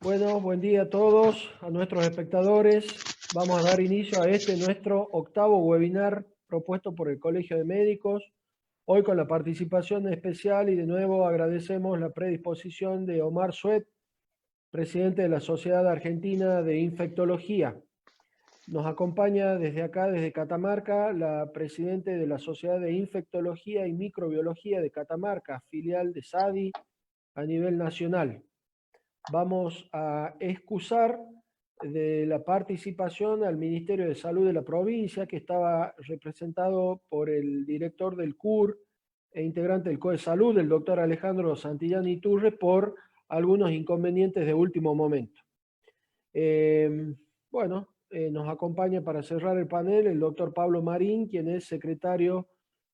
Bueno, buen día a todos, a nuestros espectadores. Vamos a dar inicio a nuestro octavo webinar propuesto por el Colegio de Médicos. Hoy con la participación especial y de nuevo agradecemos la predisposición de Omar Suet, presidente de la Sociedad Argentina de Infectología. Nos acompaña desde acá, desde Catamarca, la presidenta de la Sociedad de Infectología y Microbiología de Catamarca, filial de SADI a nivel nacional. Vamos a excusar de la participación al Ministerio de Salud de la provincia, que estaba representado por el director del CUR e integrante del COE Salud, el doctor Alejandro Santillán Iturre, por algunos inconvenientes de último momento. Nos acompaña para cerrar el panel el doctor Pablo Marín, quien es secretario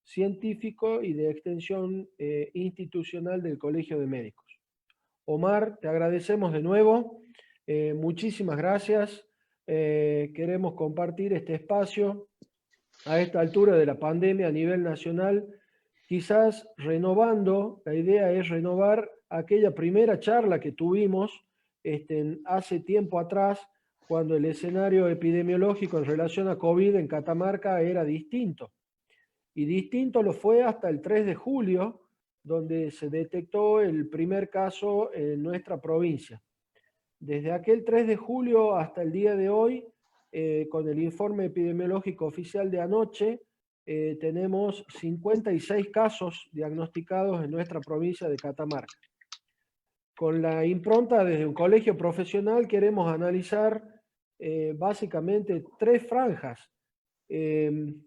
científico y de extensión institucional del Colegio de Médicos. Omar, te agradecemos de nuevo. Muchísimas gracias. Queremos compartir este espacio a esta altura de la pandemia a nivel nacional, quizás renovando, la idea es renovar aquella primera charla que tuvimos hace tiempo atrás, cuando el escenario epidemiológico en relación a COVID en Catamarca era distinto. Y distinto lo fue hasta el 3 de julio, donde se detectó el primer caso en nuestra provincia. Desde aquel 3 de julio hasta el día de hoy, con el informe epidemiológico oficial de anoche, tenemos 56 casos diagnosticados en nuestra provincia de Catamarca. Con la impronta desde un colegio profesional queremos analizar básicamente tres franjas. El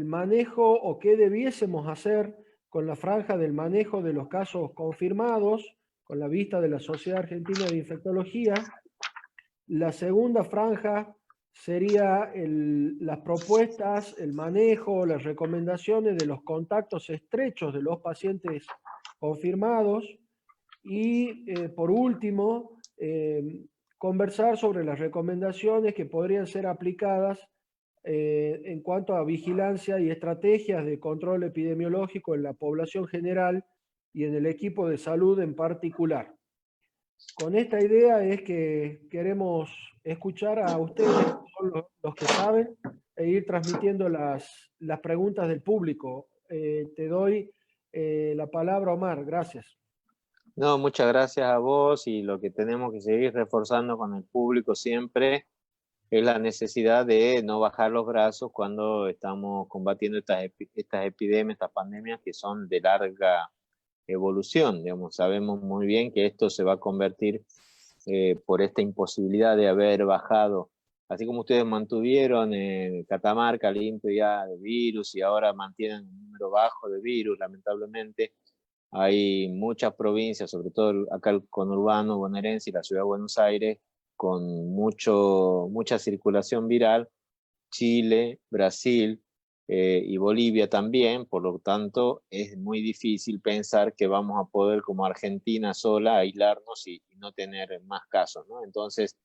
manejo o qué debiésemos hacer con la franja del manejo de los casos confirmados, con la vista de la Sociedad Argentina de Infectología. La segunda franja sería las propuestas, el manejo, las recomendaciones de los contactos estrechos de los pacientes confirmados. Y por último, conversar sobre las recomendaciones que podrían ser aplicadas en cuanto a vigilancia y estrategias de control epidemiológico en la población general y en el equipo de salud en particular. Con esta idea es que queremos escuchar a ustedes, que son los que saben, e ir transmitiendo las preguntas del público. Te doy la palabra, Omar. Gracias. No, muchas gracias a vos, y lo que tenemos que seguir reforzando con el público siempre es la necesidad de no bajar los brazos cuando estamos combatiendo estas epidemias, estas pandemias que son de larga evolución. Digamos, sabemos muy bien que esto se va a convertir por esta imposibilidad de haber bajado, así como ustedes mantuvieron Catamarca limpio ya de virus y ahora mantienen un número bajo de virus, lamentablemente. Hay muchas provincias, sobre todo acá el conurbano bonaerense y la ciudad de Buenos Aires, con mucha circulación viral. Chile, Brasil y Bolivia también, por lo tanto es muy difícil pensar que vamos a poder como Argentina sola aislarnos y no tener más casos, ¿no? Entonces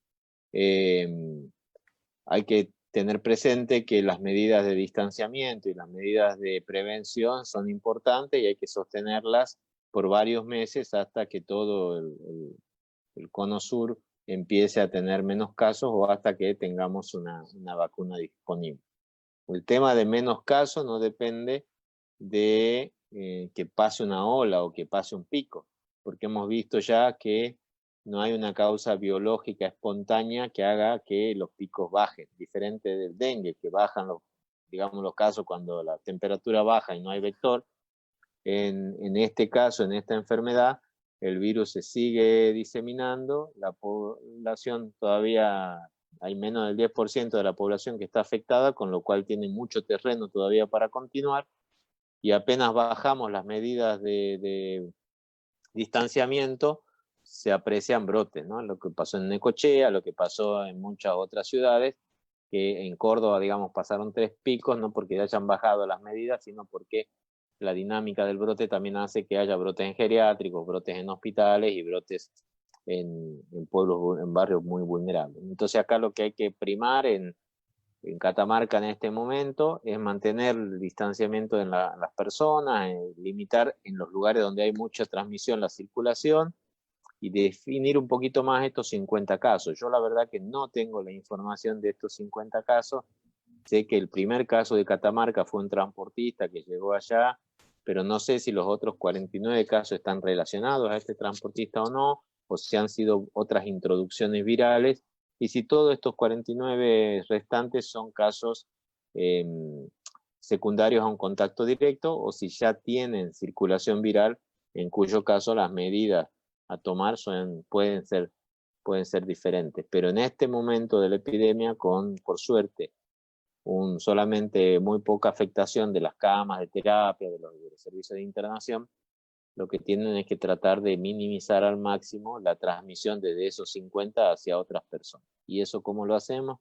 hay que tener presente que las medidas de distanciamiento y las medidas de prevención son importantes y hay que sostenerlas por varios meses hasta que todo el cono sur empiece a tener menos casos o hasta que tengamos una vacuna disponible. El tema de menos casos no depende de que pase una ola o que pase un pico, porque hemos visto ya que no hay una causa biológica espontánea que haga que los picos bajen, diferente del dengue, que bajan los casos cuando la temperatura baja y no hay vector. En este caso, en esta enfermedad, el virus se sigue diseminando, la población todavía, hay menos del 10% de la población que está afectada, con lo cual tiene mucho terreno todavía para continuar, y apenas bajamos las medidas de distanciamiento, se aprecian brotes, ¿no? Lo que pasó en Necochea, lo que pasó en muchas otras ciudades, que en Córdoba, digamos, pasaron 3 picos, no porque ya hayan bajado las medidas, sino porque la dinámica del brote también hace que haya brotes en geriátricos, brotes en hospitales y brotes en pueblos, en barrios muy vulnerables. Entonces acá lo que hay que primar en Catamarca en este momento es mantener el distanciamiento en las personas, limitar en los lugares donde hay mucha transmisión la circulación, y definir un poquito más estos 50 casos. Yo la verdad que no tengo la información de estos 50 casos. Sé que el primer caso de Catamarca fue un transportista que llegó allá, pero no sé si los otros 49 casos están relacionados a este transportista o no, o si han sido otras introducciones virales, y si todos estos 49 restantes son casos secundarios a un contacto directo, o si ya tienen circulación viral, en cuyo caso las medidas a tomar pueden ser diferentes. Pero en este momento de la epidemia, por suerte, solamente muy poca afectación de las camas de terapia, de los servicios de internación, lo que tienen es que tratar de minimizar al máximo la transmisión de esos 50 hacia otras personas. ¿Y eso cómo lo hacemos?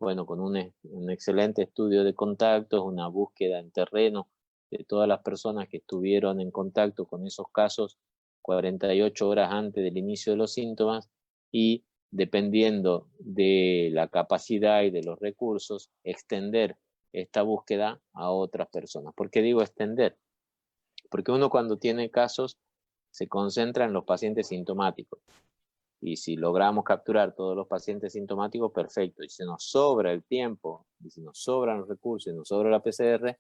Bueno, con un excelente estudio de contactos, una búsqueda en terreno de todas las personas que estuvieron en contacto con esos casos 48 horas antes del inicio de los síntomas, y dependiendo de la capacidad y de los recursos, extender esta búsqueda a otras personas. ¿Por qué digo extender? Porque uno cuando tiene casos se concentra en los pacientes sintomáticos. Y si logramos capturar todos los pacientes sintomáticos, perfecto. Y si nos sobra el tiempo, y si nos sobran los recursos, y nos sobra la PCR,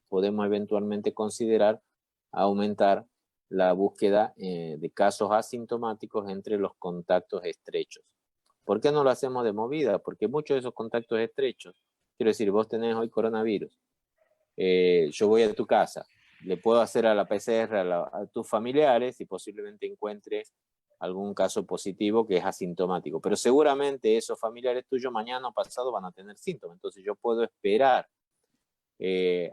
podemos eventualmente considerar aumentar la búsqueda de casos asintomáticos entre los contactos estrechos. ¿Por qué no lo hacemos de movida? Porque muchos de esos contactos estrechos, quiero decir, vos tenés hoy coronavirus, yo voy a tu casa, le puedo hacer a la PCR a tus familiares y posiblemente encuentres algún caso positivo que es asintomático, pero seguramente esos familiares tuyos mañana o pasado van a tener síntomas, entonces yo puedo esperar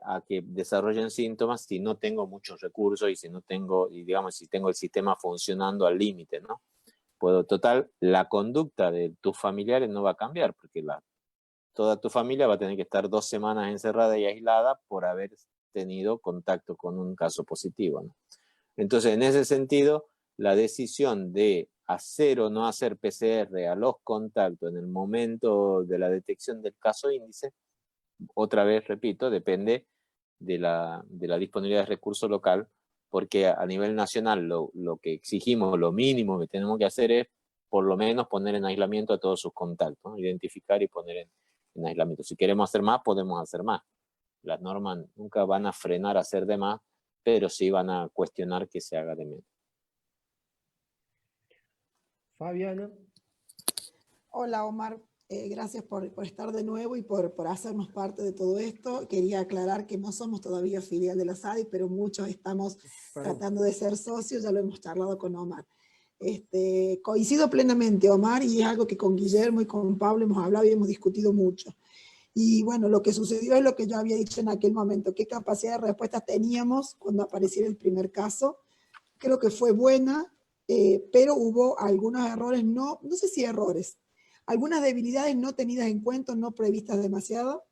a que desarrollen síntomas si no tengo muchos recursos y si no tengo, y digamos, si tengo el sistema funcionando al límite, ¿no? Total, la conducta de tus familiares no va a cambiar, porque toda tu familia va a tener que estar 2 semanas encerrada y aislada por haber tenido contacto con un caso positivo, ¿no? Entonces, en ese sentido, la decisión de hacer o no hacer PCR a los contactos en el momento de la detección del caso índice, otra vez, repito, depende de la disponibilidad de recursos local, porque a nivel nacional lo que exigimos, lo mínimo que tenemos que hacer es por lo menos poner en aislamiento a todos sus contactos, ¿no? Identificar y poner en aislamiento. Si queremos hacer más, podemos hacer más. Las normas nunca van a frenar a hacer de más, pero sí van a cuestionar que se haga de menos. Fabiana. Hola Omar, gracias por estar de nuevo y por hacernos parte de todo esto. Quería aclarar que no somos todavía filial de la SADI, pero muchos estamos tratando de ser socios, ya lo hemos charlado con Omar. Coincido plenamente, Omar, y es algo que con Guillermo y con Pablo hemos hablado y hemos discutido mucho. Y bueno, lo que sucedió es lo que yo había dicho en aquel momento, qué capacidad de respuesta teníamos cuando apareció el primer caso. Creo que fue buena, pero hubo algunos errores, no sé si errores, algunas debilidades no tenidas en cuenta, no previstas demasiado.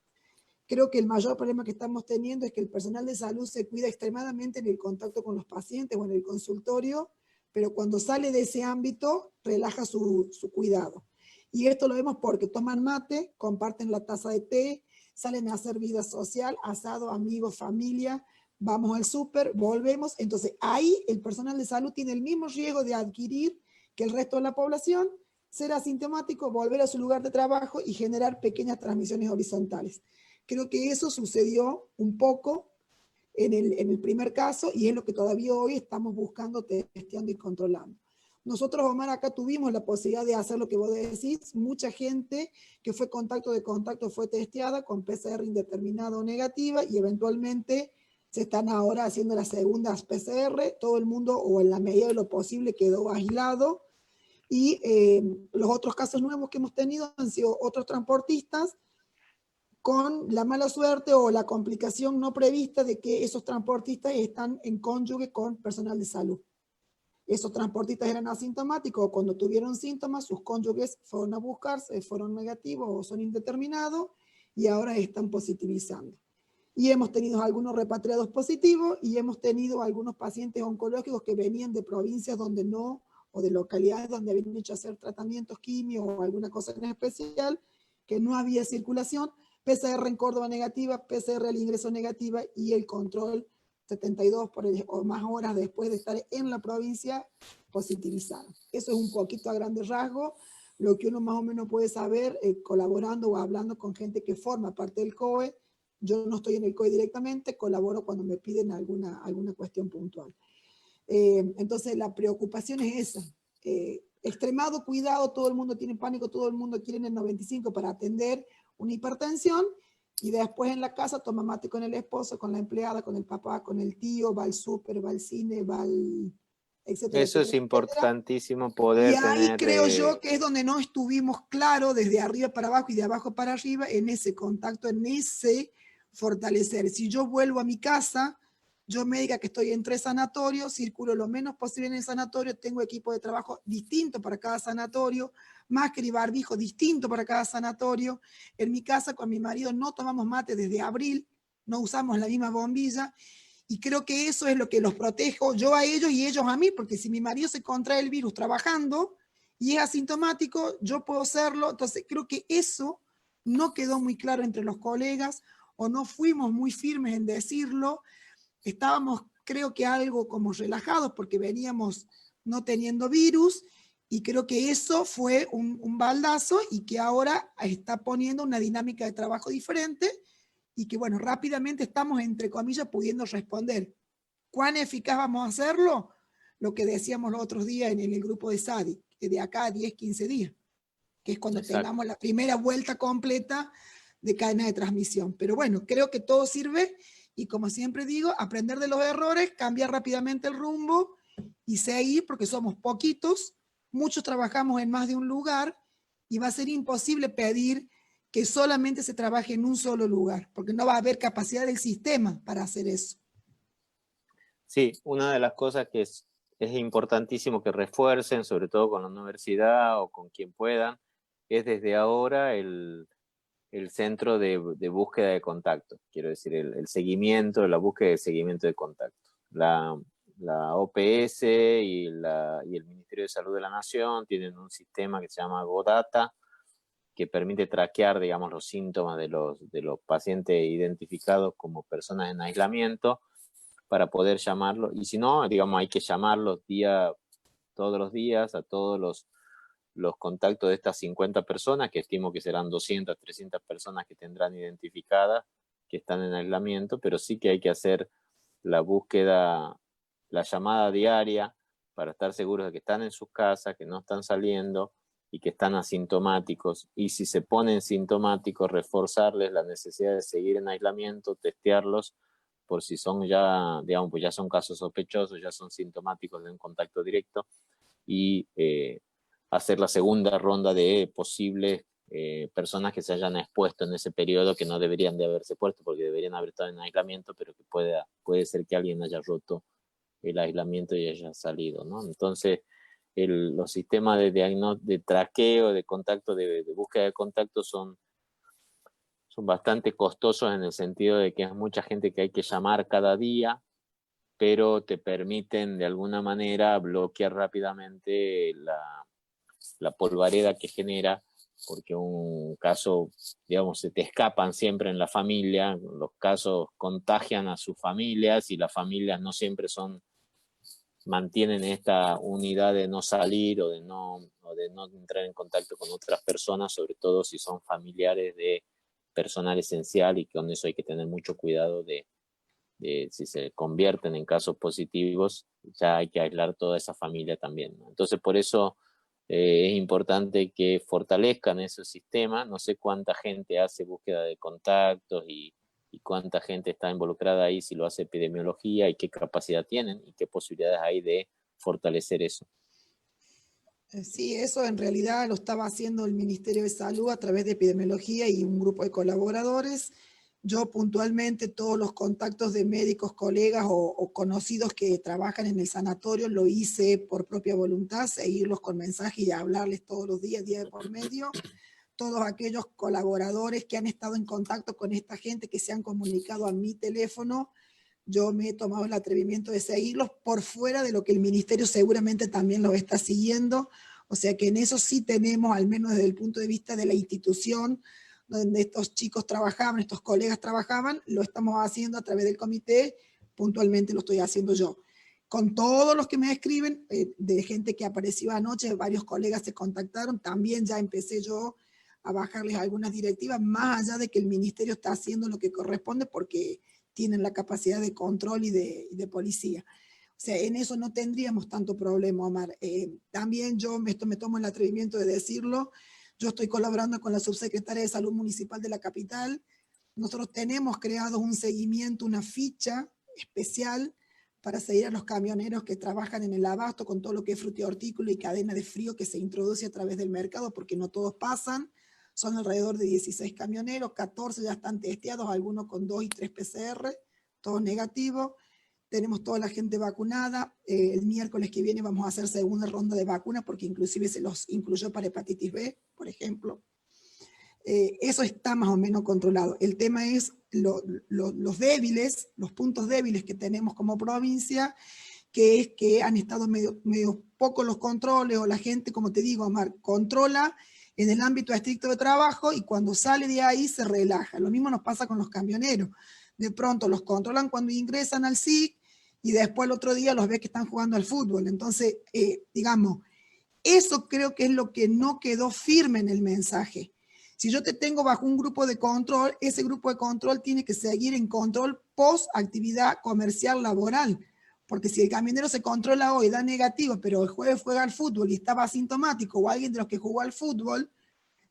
Creo que el mayor problema que estamos teniendo es que el personal de salud se cuida extremadamente en el contacto con los pacientes o en el consultorio, pero cuando sale de ese ámbito, relaja su cuidado. Y esto lo vemos porque toman mate, comparten la taza de té, salen a hacer vida social, asado, amigos, familia, vamos al súper, volvemos. Entonces ahí el personal de salud tiene el mismo riesgo de adquirir que el resto de la población, ser asintomático, volver a su lugar de trabajo y generar pequeñas transmisiones horizontales. Creo que eso sucedió un poco en el primer caso y es lo que todavía hoy estamos buscando, testeando y controlando. Nosotros, Omar, acá tuvimos la posibilidad de hacer lo que vos decís. Mucha gente que fue contacto de contacto fue testeada con PCR indeterminada o negativa y eventualmente se están ahora haciendo las segundas PCR. Todo el mundo, o en la medida de lo posible, quedó aislado. Y los otros casos nuevos que hemos tenido han sido otros transportistas con la mala suerte o la complicación no prevista de que esos transportistas están en cónyuge con personal de salud. Esos transportistas eran asintomáticos, o cuando tuvieron síntomas, sus cónyuges fueron a buscarse, fueron negativos o son indeterminados, y ahora están positivizando. Y hemos tenido algunos repatriados positivos, y hemos tenido algunos pacientes oncológicos que venían de provincias donde no, o de localidades donde habían hecho hacer tratamientos químicos o alguna cosa en especial, que no había circulación, PCR en Córdoba negativa, PCR al ingreso negativa, y el control 72 o más horas después de estar en la provincia positivizaron. Eso es un poquito a grandes rasgos lo que uno más o menos puede saber colaborando o hablando con gente que forma parte del COE. Yo no estoy en el COE directamente, colaboro cuando me piden alguna cuestión puntual. Entonces la preocupación es esa. Extremado cuidado, todo el mundo tiene pánico, todo el mundo quiere el 95 para atender una hipertensión, y después en la casa toma mate con el esposo, con la empleada, con el papá, con el tío, va al súper, va al cine, va al... etcétera, Eso es etcétera, importantísimo etcétera. Y poder ahí tener... creo yo que es donde no estuvimos claros desde arriba para abajo y de abajo para arriba en ese contacto, en ese fortalecer. Si yo vuelvo a mi casa, yo médica que estoy en 3 sanatorios, circulo lo menos posible en el sanatorio, tengo equipo de trabajo distinto para cada sanatorio, máscara y barbijo distinto para cada sanatorio. En mi casa con mi marido no tomamos mate desde abril, no usamos la misma bombilla, y creo que eso es lo que los protejo yo a ellos y ellos a mí, porque si mi marido se contrae el virus trabajando y es asintomático, yo puedo serlo. Entonces creo que eso no quedó muy claro entre los colegas, o no fuimos muy firmes en decirlo. Estábamos, creo que algo como relajados porque veníamos no teniendo virus, y creo que eso fue un baldazo y que ahora está poniendo una dinámica de trabajo diferente, y que bueno, rápidamente estamos entre comillas pudiendo responder. ¿Cuán eficaz vamos a hacerlo? Lo que decíamos los otros días en el grupo de SADI, que de acá a 10, 15 días, que es cuando Exacto. tengamos la primera vuelta completa de cadena de transmisión. Pero bueno, creo que todo sirve, y como siempre digo, aprender de los errores, cambiar rápidamente el rumbo y seguir, porque somos poquitos, muchos trabajamos en más de un lugar, y va a ser imposible pedir que solamente se trabaje en un solo lugar, porque no va a haber capacidad del sistema para hacer eso. Sí, una de las cosas que es importantísimo que refuercen, sobre todo con la universidad o con quien puedan, es desde ahora el centro de búsqueda de contacto, quiero decir, el seguimiento, la búsqueda de seguimiento de contacto. La OPS y el Ministerio de Salud de la Nación tienen un sistema que se llama GoData, que permite traquear, digamos, los síntomas de los pacientes identificados como personas en aislamiento, para poder llamarlos, y si no, digamos, hay que llamarlos todos los días a todos los contactos de estas 50 personas, que estimo que serán 200, 300 personas que tendrán identificadas, que están en aislamiento, pero sí que hay que hacer la búsqueda, la llamada diaria, para estar seguros de que están en sus casas, que no están saliendo y que están asintomáticos. Y si se ponen sintomáticos, reforzarles la necesidad de seguir en aislamiento, testearlos, por si son ya, digamos, pues ya son casos sospechosos, ya son sintomáticos de un contacto directo, y hacer la segunda ronda de posibles personas que se hayan expuesto en ese periodo, que no deberían de haberse puesto porque deberían haber estado en aislamiento, pero que puede ser que alguien haya roto el aislamiento y haya salido, ¿no? Entonces, los sistemas de traqueo, de contacto, de búsqueda de contacto son bastante costosos, en el sentido de que es mucha gente que hay que llamar cada día, pero te permiten de alguna manera bloquear rápidamente la polvareda que genera, porque un caso, digamos, se te escapan siempre en la familia, los casos contagian a sus familias, y las familias no siempre mantienen esta unidad de no salir o de no entrar en contacto con otras personas, sobre todo si son familiares de personal esencial, y con eso hay que tener mucho cuidado de si se convierten en casos positivos, ya hay que aislar toda esa familia también, ¿no? Entonces, por eso es importante que fortalezcan esos sistemas. No sé cuánta gente hace búsqueda de contactos y cuánta gente está involucrada ahí, si lo hace epidemiología, y qué capacidad tienen y qué posibilidades hay de fortalecer eso. Sí, eso en realidad lo estaba haciendo el Ministerio de Salud a través de epidemiología y un grupo de colaboradores. Yo puntualmente todos los contactos de médicos, colegas o conocidos que trabajan en el sanatorio lo hice por propia voluntad, seguirlos con mensajes y hablarles todos los días, día de por medio. Todos aquellos colaboradores que han estado en contacto con esta gente, que se han comunicado a mi teléfono, yo me he tomado el atrevimiento de seguirlos por fuera de lo que el ministerio seguramente también los está siguiendo. O sea que en eso sí tenemos, al menos desde el punto de vista de la institución donde estos chicos trabajaban, estos colegas trabajaban, lo estamos haciendo a través del comité, puntualmente lo estoy haciendo yo. con todos los que me escriben, de gente que apareció anoche, varios colegas se contactaron, también ya empecé yo a bajarles algunas directivas, más allá de que el ministerio está haciendo lo que corresponde porque tienen la capacidad de control y de policía. O sea, en eso no tendríamos tanto problema, Omar. También yo me tomo el atrevimiento de decirlo, yo estoy colaborando con la subsecretaria de Salud Municipal de la capital. Nosotros tenemos creado un seguimiento, una ficha especial para seguir a los camioneros que trabajan en el abasto con todo lo que es frutihortícola y cadena de frío que se introduce a través del mercado, porque no todos pasan. Son alrededor de 16 camioneros, 14 ya están testeados, algunos con 2 y 3 PCR, todos negativos. Tenemos toda la gente vacunada. El miércoles que viene vamos a hacer segunda ronda de vacunas, porque inclusive se los incluyó para hepatitis B, por ejemplo. Eso está más o menos controlado. El tema es los débiles, los puntos débiles que tenemos como provincia, que es que han estado medio poco los controles, o la gente, como te digo, Omar, controla en el ámbito estricto de trabajo y cuando sale de ahí se relaja. Lo mismo nos pasa con los camioneros. De pronto los controlan cuando ingresan al SIC y después el otro día los ves que están jugando al fútbol. Entonces, digamos, eso creo que es lo que no quedó firme en el mensaje. Si yo te tengo bajo un grupo de control, ese grupo de control tiene que seguir en control post actividad comercial laboral. Porque si el camionero se controla hoy, da negativo, pero el jueves juega al fútbol y estaba asintomático, o alguien de los que jugó al fútbol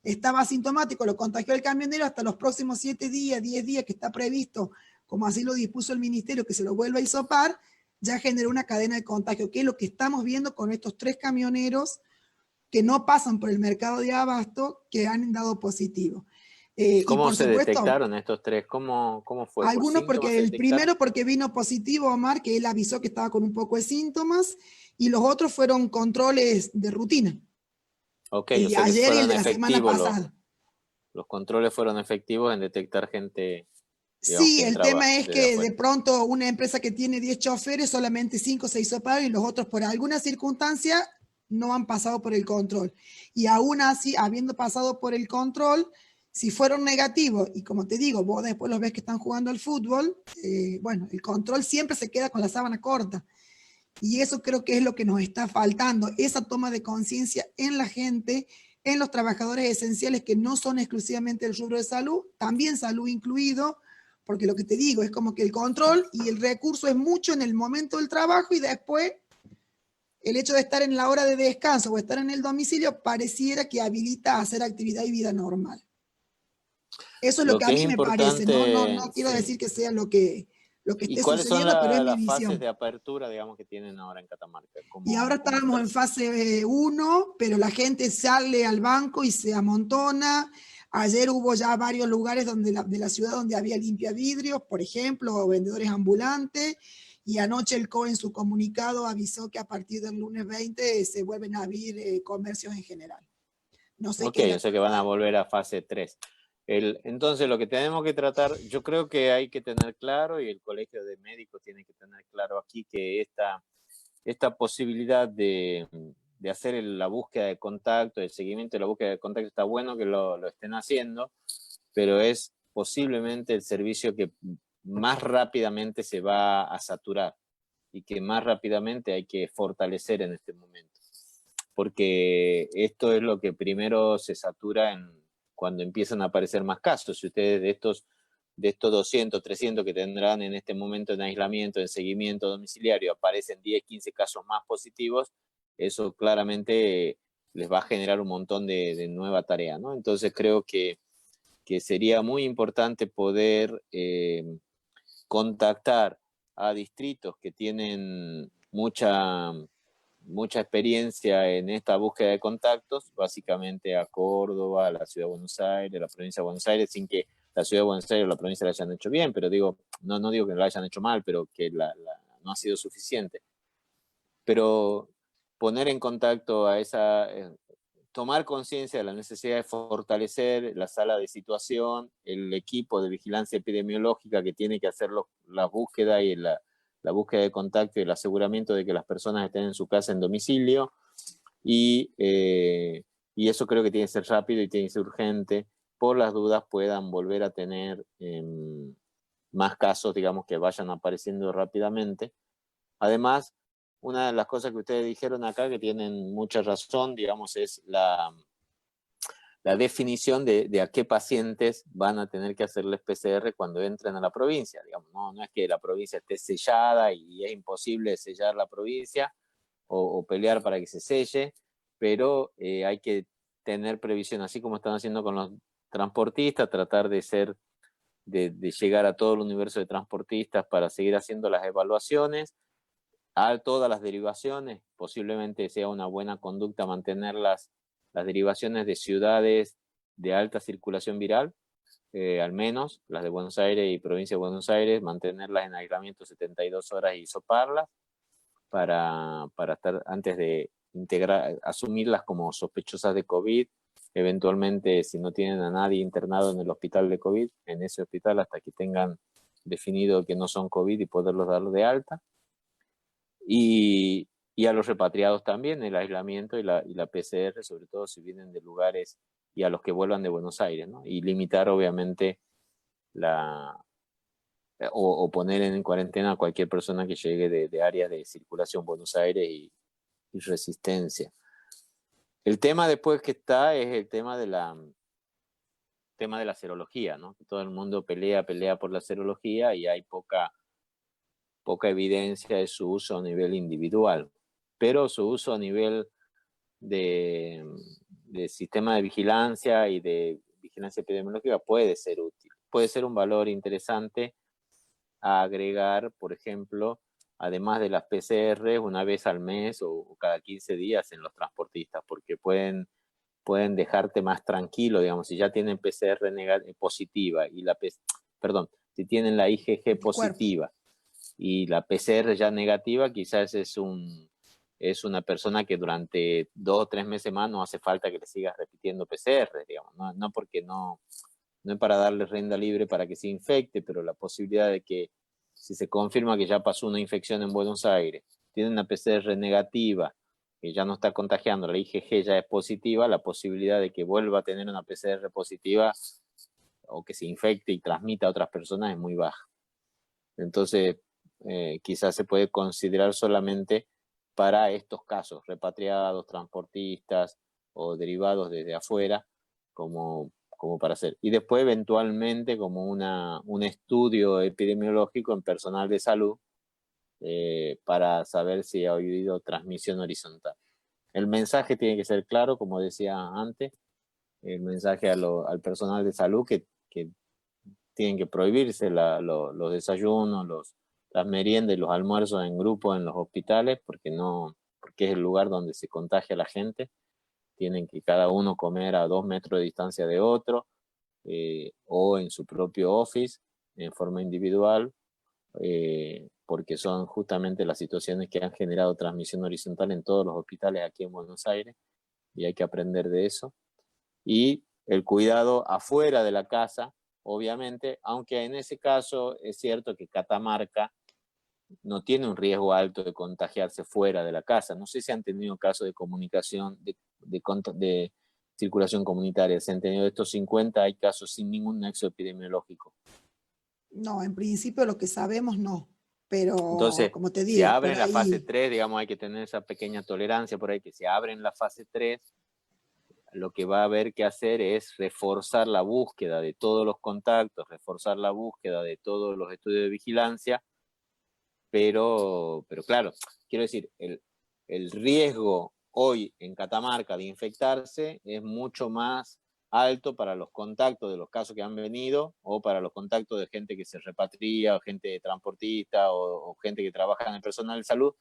estaba asintomático, lo contagió el camionero, hasta los próximos 7 días, 10 días que está previsto, como así lo dispuso el ministerio, que se lo vuelva a hisopar, ya generó una cadena de contagio, que es lo que estamos viendo con estos 3 camioneros que no pasan por el mercado de abasto, que han dado positivo. ¿Cómo se detectaron estos 3? ¿Cómo fue? Algunos porque el primero porque vino positivo, Omar, que él avisó que estaba con un poco de síntomas, y los otros fueron controles de rutina. Ok, y o sea ayer y el de la semana pasada. Los controles fueron efectivos en detectar gente, digamos, Sí, que el entraba tema es desde que afuera. de pronto una empresa que tiene 10 choferes, solamente 5 se hisoparon y los otros por alguna circunstancia no han pasado por el control. Y aún así, habiendo pasado por el control, si fueron negativos, y como te digo, vos después los ves que están jugando al fútbol, bueno, el control siempre se queda con la sábana corta. Y eso creo que es lo que nos está faltando, esa toma de conciencia en la gente, en los trabajadores esenciales que no son exclusivamente el rubro de salud, también salud incluido, porque lo que te digo es como que el control y el recurso es mucho en el momento del trabajo y después el hecho de estar en la hora de descanso o estar en el domicilio pareciera que habilita a hacer actividad y vida normal. Eso es lo que a mí me parece, no quiero decir que sea lo que esté sucediendo, pero es mi visión. Fases de apertura, digamos, que tienen ahora en Catamarca? Y ahora estábamos en fase 1, pero la gente sale al banco y se amontona. Ayer hubo ya varios lugares de la ciudad donde había limpiavidrios, por ejemplo, o vendedores ambulantes, y anoche el COE en su comunicado avisó que a partir del lunes 20 se vuelven a abrir comercios en general. No sé o sea que van a volver a fase 3. Entonces, lo que tenemos que tratar, yo creo que hay que tener claro, y el Colegio de Médicos tiene que tener claro aquí, que esta posibilidad de hacer la búsqueda de contacto, el seguimiento de la búsqueda de contacto, está bueno que lo estén haciendo, pero es posiblemente el servicio que más rápidamente se va a saturar y que más rápidamente hay que fortalecer en este momento. Porque esto es lo que primero se satura cuando empiezan a aparecer más casos. Si ustedes de estos 200, 300 que tendrán en este momento en aislamiento, en seguimiento domiciliario, aparecen 10, 15 casos más positivos, eso claramente les va a generar un montón de nueva tarea, ¿no? Entonces creo que sería muy importante poder contactar a distritos que tienen mucha experiencia en esta búsqueda de contactos, básicamente a Córdoba, a la Ciudad de Buenos Aires, a la provincia de Buenos Aires, sin que la Ciudad de Buenos Aires o la provincia la hayan hecho bien, pero digo, no digo que la hayan hecho mal, pero que no ha sido suficiente. Pero poner en contacto a tomar conciencia de la necesidad de fortalecer la sala de situación, el equipo de vigilancia epidemiológica que tiene que hacer la búsqueda y la búsqueda de contacto y el aseguramiento de que las personas estén en su casa en domicilio, y eso creo que tiene que ser rápido y tiene que ser urgente, por las dudas puedan volver a tener más casos, digamos, que vayan apareciendo rápidamente. Además, una de las cosas que ustedes dijeron acá que tienen mucha razón, digamos, es la definición de a qué pacientes van a tener que hacerles PCR cuando entren a la provincia. Digamos, no es que la provincia esté sellada y es imposible sellar la provincia o pelear para que se selle, pero hay que tener previsión, así como están haciendo con los transportistas, tratar de llegar a todo el universo de transportistas para seguir haciendo las evaluaciones, a todas las derivaciones. Posiblemente sea una buena conducta mantener las derivaciones de ciudades de alta circulación viral, al menos las de Buenos Aires y provincia de Buenos Aires, mantenerlas en aislamiento 72 horas y hisoparlas para estar, antes de asumirlas como sospechosas de COVID, eventualmente si no tienen a nadie internado en el hospital de COVID, en ese hospital hasta que tengan definido que no son COVID y poderlos dar de alta. Y a los repatriados también, el aislamiento y la PCR, sobre todo si vienen de lugares, y a los que vuelvan de Buenos Aires, ¿no? Y limitar obviamente o poner en cuarentena a cualquier persona que llegue de áreas de circulación Buenos Aires y Resistencia. El tema después que está es el tema de la serología, ¿no? Todo el mundo pelea por la serología y hay poca evidencia de su uso a nivel individual, pero su uso a nivel de sistema de vigilancia y de vigilancia epidemiológica puede ser útil, puede ser un valor interesante a agregar, por ejemplo, además de las PCR, una vez al mes o cada 15 días en los transportistas, porque pueden dejarte más tranquilo, digamos, si ya tienen PCR positiva y si tienen la IgG positiva y la PCR ya negativa, quizás es una persona que durante 2 o 3 meses más no hace falta que le sigas repitiendo PCR, digamos, no porque no es para darle rienda libre para que se infecte, pero la posibilidad de que si se confirma que ya pasó una infección en Buenos Aires, tiene una PCR negativa, que ya no está contagiando, la IgG ya es positiva, la posibilidad de que vuelva a tener una PCR positiva o que se infecte y transmita a otras personas es muy baja. Entonces, quizás se puede considerar solamente para estos casos, repatriados, transportistas o derivados desde afuera, como para hacer. Y después, eventualmente, como un estudio epidemiológico en personal de salud para saber si ha habido transmisión horizontal. El mensaje tiene que ser claro, como decía antes, el mensaje al personal de salud que tienen que prohibirse los desayunos, las meriendas y los almuerzos en grupo en los hospitales, porque es el lugar donde se contagia la gente. Tienen que cada uno comer a 2 metros de distancia de otro, o en su propio office, en forma individual, porque son justamente las situaciones que han generado transmisión horizontal en todos los hospitales aquí en Buenos Aires, y hay que aprender de eso. Y el cuidado afuera de la casa, obviamente, aunque en ese caso es cierto que Catamarca no tiene un riesgo alto de contagiarse fuera de la casa. No sé si han tenido casos de comunicación, de circulación comunitaria. Se han tenido de estos 50, hay casos sin ningún nexo epidemiológico. No, en principio lo que sabemos no, pero entonces, como te digo, si abren la fase 3, digamos, hay que tener esa pequeña tolerancia por ahí, que si abren la fase 3, lo que va a haber que hacer es reforzar la búsqueda de todos los contactos, reforzar la búsqueda de todos los estudios de vigilancia, pero claro, quiero decir, el riesgo hoy en Catamarca de infectarse es mucho más alto para los contactos de los casos que han venido o para los contactos de gente que se repatria o gente transportista o gente que trabaja en el personal de salud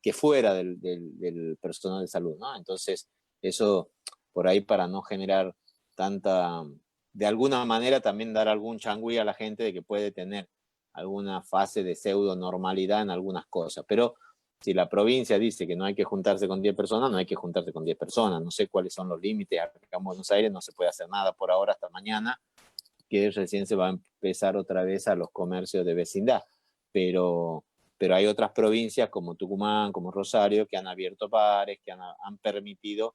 que fuera del personal de salud, ¿no? Entonces, eso por ahí para no generar de alguna manera también dar algún changüí a la gente de que puede tener alguna fase de pseudo normalidad en algunas cosas, pero si la provincia dice que no hay que juntarse con 10 personas, no hay que juntarse con 10 personas. No sé cuáles son los límites. Acá en Buenos Aires no se puede hacer nada por ahora hasta mañana, que recién se va a empezar otra vez a los comercios de vecindad. Pero hay otras provincias como Tucumán, como Rosario, que han abierto bares, que han permitido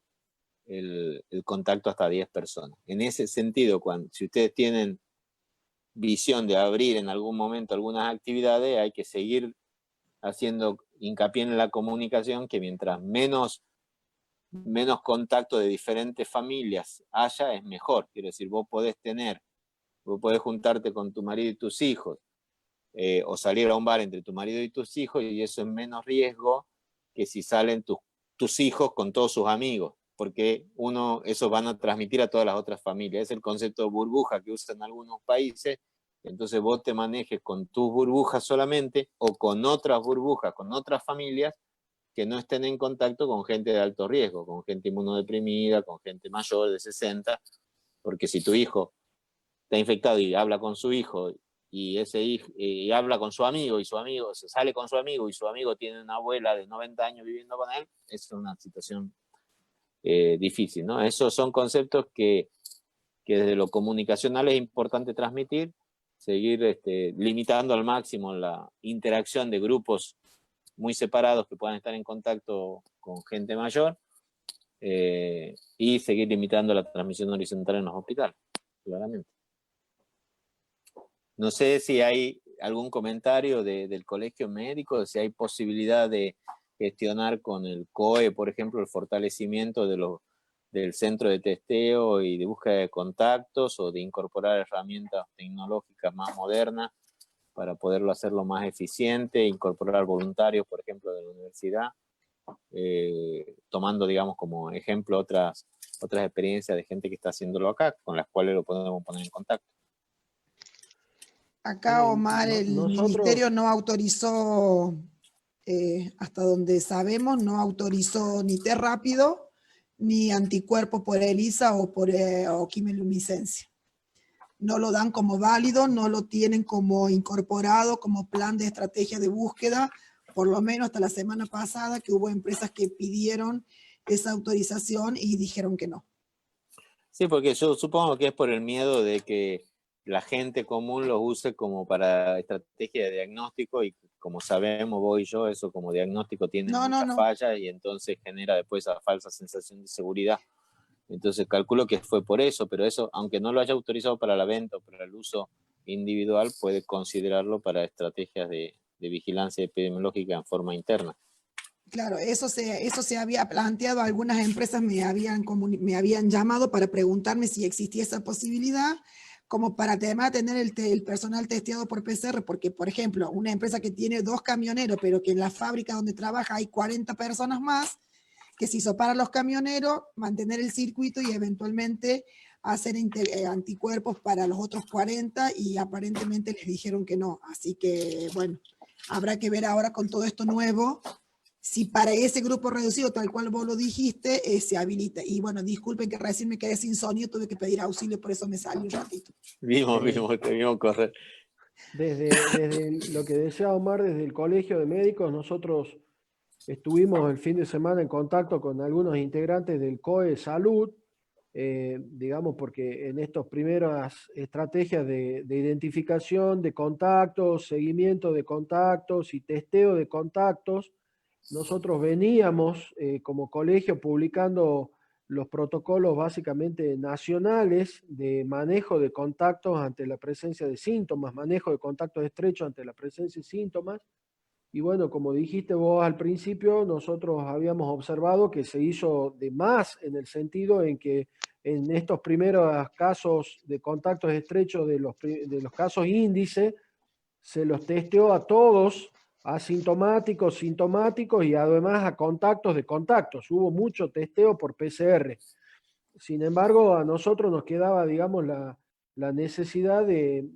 el contacto hasta 10 personas. En ese sentido, si ustedes tienen visión de abrir en algún momento algunas actividades, hay que seguir haciendo hincapié en la comunicación, que mientras menos contacto de diferentes familias haya, es mejor. Quiero decir, vos podés juntarte con tu marido y tus hijos, o salir a un bar entre tu marido y tus hijos, y eso es menos riesgo que si salen tus hijos con todos sus amigos, porque eso van a transmitir a todas las otras familias. Es el concepto de burbuja que usan algunos países. Entonces vos te manejes con tus burbujas solamente, o con otras burbujas, con otras familias que no estén en contacto con gente de alto riesgo, con gente inmunodeprimida, con gente mayor de 60, porque si tu hijo está infectado y habla con su hijo, y ese hijo habla con su amigo, y su amigo se sale con su amigo, y su amigo tiene una abuela de 90 años viviendo con él, es una situación difícil, ¿no? Esos son conceptos que desde lo comunicacional es importante transmitir, seguir limitando al máximo la interacción de grupos muy separados que puedan estar en contacto con gente mayor, y seguir limitando la transmisión horizontal en los hospitales, claramente. No sé si hay algún comentario del colegio médico, si hay posibilidad de gestionar con el COE, por ejemplo, el fortalecimiento del centro de testeo y de búsqueda de contactos, o de incorporar herramientas tecnológicas más modernas para poderlo hacerlo más eficiente, incorporar voluntarios, por ejemplo, de la universidad, tomando, digamos, como ejemplo otras experiencias de gente que está haciéndolo acá, con las cuales lo podemos poner en contacto. Acá, Omar, el ministerio no autorizó, hasta donde sabemos, no autorizó ni test rápido, ni anticuerpos por ELISA o por o quimiluminescencia. No lo dan como válido, no lo tienen como incorporado, como plan de estrategia de búsqueda, por lo menos hasta la semana pasada, que hubo empresas que pidieron esa autorización y dijeron que no. Sí, porque yo supongo que es por el miedo de que la gente común lo use como para estrategia de diagnóstico, y como sabemos vos y yo, eso como diagnóstico tiene muchas fallas, y entonces genera después esa falsa sensación de seguridad. Entonces calculo que fue por eso, pero eso, aunque no lo haya autorizado para la venta o para el uso individual, puede considerarlo para estrategias de vigilancia epidemiológica en forma interna. Claro, eso se había planteado, algunas empresas me habían llamado para preguntarme si existía esa posibilidad, como para además tener el personal testeado por PCR, porque, por ejemplo, una empresa que tiene 2 camioneros, pero que en la fábrica donde trabaja hay 40 personas más, que se hizo para los camioneros, mantener el circuito y eventualmente hacer anticuerpos para los otros 40, y aparentemente les dijeron que no. Así que, bueno, habrá que ver ahora con todo esto nuevo, si para ese grupo reducido, tal cual vos lo dijiste, se habilita. Y bueno, disculpen que recién me quedé sin sonido, tuve que pedir auxilio, por eso me salí un ratito. Te vimos correr. Desde lo que decía Omar, desde el Colegio de Médicos, nosotros estuvimos el fin de semana en contacto con algunos integrantes del COE Salud, digamos, porque en estas primeras estrategias de identificación de contactos, seguimiento de contactos y testeo de contactos, nosotros veníamos como colegio publicando los protocolos básicamente nacionales de manejo de contactos ante la presencia de síntomas, manejo de contactos estrechos ante la presencia de síntomas. Y bueno, como dijiste vos al principio, nosotros habíamos observado que se hizo de más, en el sentido en que en estos primeros casos de contactos estrechos de los casos índice, se los testeó a todos, asintomáticos, sintomáticos, y además a contactos de contactos. Hubo mucho testeo por PCR. Sin embargo, a nosotros nos quedaba, digamos, la necesidad de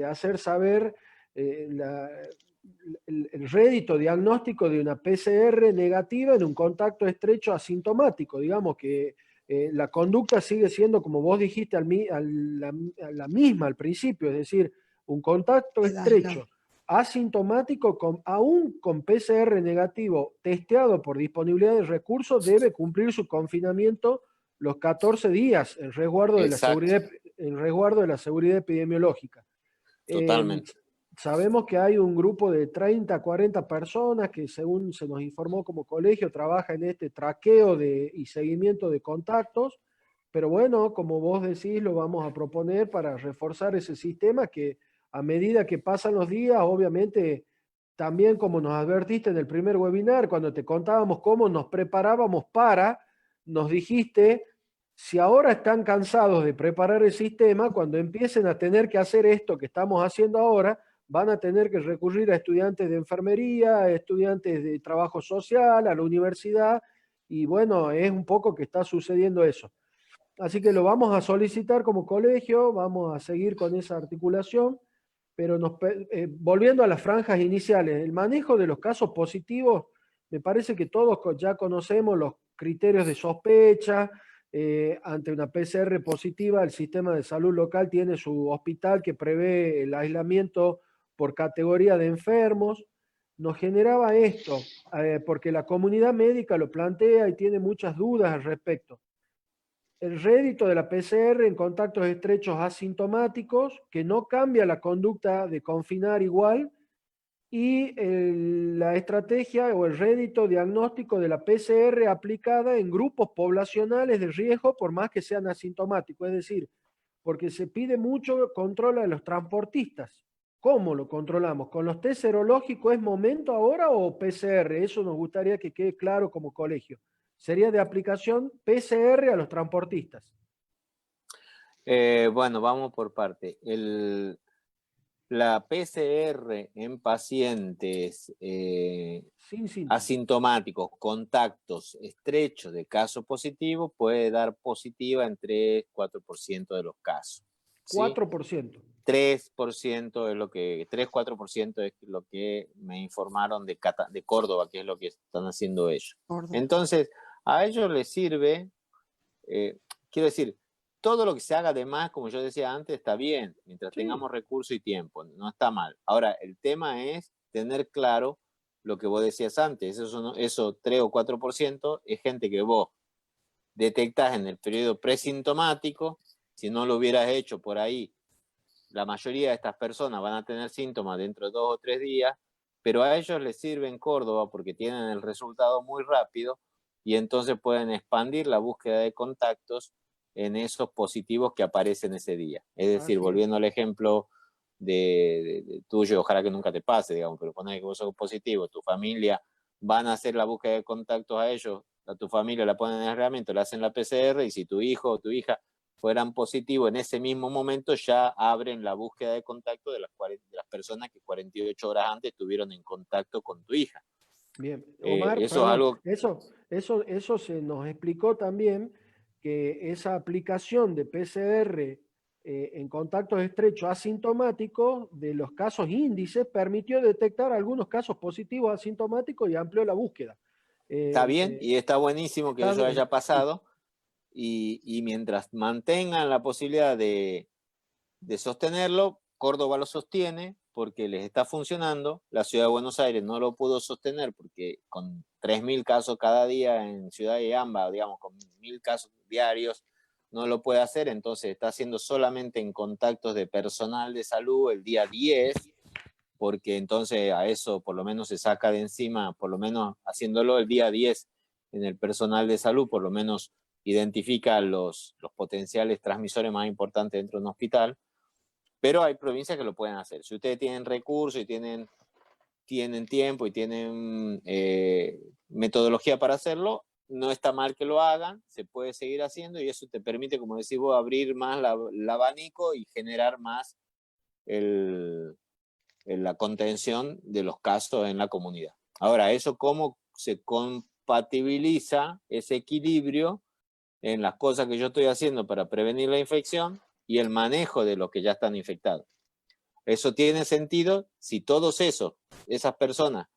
hacer saber el rédito diagnóstico de una PCR negativa en un contacto estrecho asintomático. Digamos que la conducta sigue siendo, como vos dijiste, la misma al principio, es decir, un contacto estrecho asintomático, aún con PCR negativo testeado por disponibilidad de recursos, debe cumplir su confinamiento los 14 días en resguardo de la seguridad epidemiológica. Totalmente. Sabemos que hay un grupo de 30 a 40 personas que, según se nos informó como colegio, trabaja en este traqueo y seguimiento de contactos, pero bueno, como vos decís, lo vamos a proponer para reforzar ese sistema que, a medida que pasan los días, obviamente también como nos advertiste en el primer webinar, cuando te contábamos cómo nos preparábamos nos dijiste, si ahora están cansados de preparar el sistema, cuando empiecen a tener que hacer esto que estamos haciendo ahora, van a tener que recurrir a estudiantes de enfermería, a estudiantes de trabajo social, a la universidad, y bueno, es un poco que está sucediendo eso. Así que lo vamos a solicitar como colegio, vamos a seguir con esa articulación, pero volviendo a las franjas iniciales, el manejo de los casos positivos, me parece que todos ya conocemos los criterios de sospecha. Ante una PCR positiva, el sistema de salud local tiene su hospital que prevé el aislamiento por categoría de enfermos. Nos generaba esto, porque la comunidad médica lo plantea y tiene muchas dudas al respecto. El rédito de la PCR en contactos estrechos asintomáticos, que no cambia la conducta de confinar igual, y la estrategia o el rédito diagnóstico de la PCR aplicada en grupos poblacionales de riesgo por más que sean asintomáticos. Es decir, porque se pide mucho control a los transportistas. ¿Cómo lo controlamos? ¿Con los test serológicos es momento ahora o PCR? Eso nos gustaría que quede claro como colegio. Sería de aplicación PCR a los transportistas. Bueno, vamos por parte. La PCR en pacientes asintomáticos, contactos estrechos de caso positivo, puede dar positiva en 3-4% de los casos. ¿sí? 4%. 3% es lo que, 3-4% es lo que me informaron de Córdoba, que es lo que están haciendo ellos. Entonces, a ellos les sirve, quiero decir, todo lo que se haga de más, como yo decía antes, está bien, mientras tengamos recursos y tiempo, no está mal. Ahora, el tema es tener claro lo que vos decías antes, eso 3 o 4% es gente que vos detectás en el periodo presintomático. Si no lo hubieras hecho por ahí, la mayoría de estas personas van a tener síntomas dentro de 2 o 3 días, pero a ellos les sirve en Córdoba porque tienen el resultado muy rápido y entonces pueden expandir la búsqueda de contactos en esos positivos que aparecen ese día. Es decir, volviendo al ejemplo de tuyo, ojalá que nunca te pase, digamos, pero poner que vos sos positivo, tu familia van a hacer la búsqueda de contactos a ellos, a tu familia la ponen en el aislamiento, le hacen la PCR, y si tu hijo o tu hija fueran positivos en ese mismo momento, ya abren la búsqueda de contacto de las personas que 48 horas antes estuvieron en contacto con tu hija. Bien, Omar, eso es algo... Eso se nos explicó también, que esa aplicación de PCR en contactos estrechos asintomáticos de los casos índices permitió detectar algunos casos positivos asintomáticos y amplió la búsqueda. Está bien y está buenísimo que eso haya pasado, y mientras mantengan la posibilidad de sostenerlo, Córdoba lo sostiene porque les está funcionando. La ciudad de Buenos Aires no lo pudo sostener porque con 3.000 casos cada día en Ciudad de Amba, digamos, con 1.000 casos diarios, no lo puede hacer, entonces está haciendo solamente en contactos de personal de salud el día 10, porque entonces a eso por lo menos se saca de encima, por lo menos haciéndolo el día 10 en el personal de salud, por lo menos identifica los potenciales transmisores más importantes dentro de un hospital. Pero hay provincias que lo pueden hacer. Si ustedes tienen recursos y tienen tiempo y tienen metodología para hacerlo, no está mal que lo hagan, se puede seguir haciendo y eso te permite, como decís vos, abrir más el abanico y generar más la contención de los casos en la comunidad. Ahora, eso cómo se compatibiliza ese equilibrio en las cosas que yo estoy haciendo para prevenir la infección y el manejo de los que ya están infectados. Eso tiene sentido si todos esas personas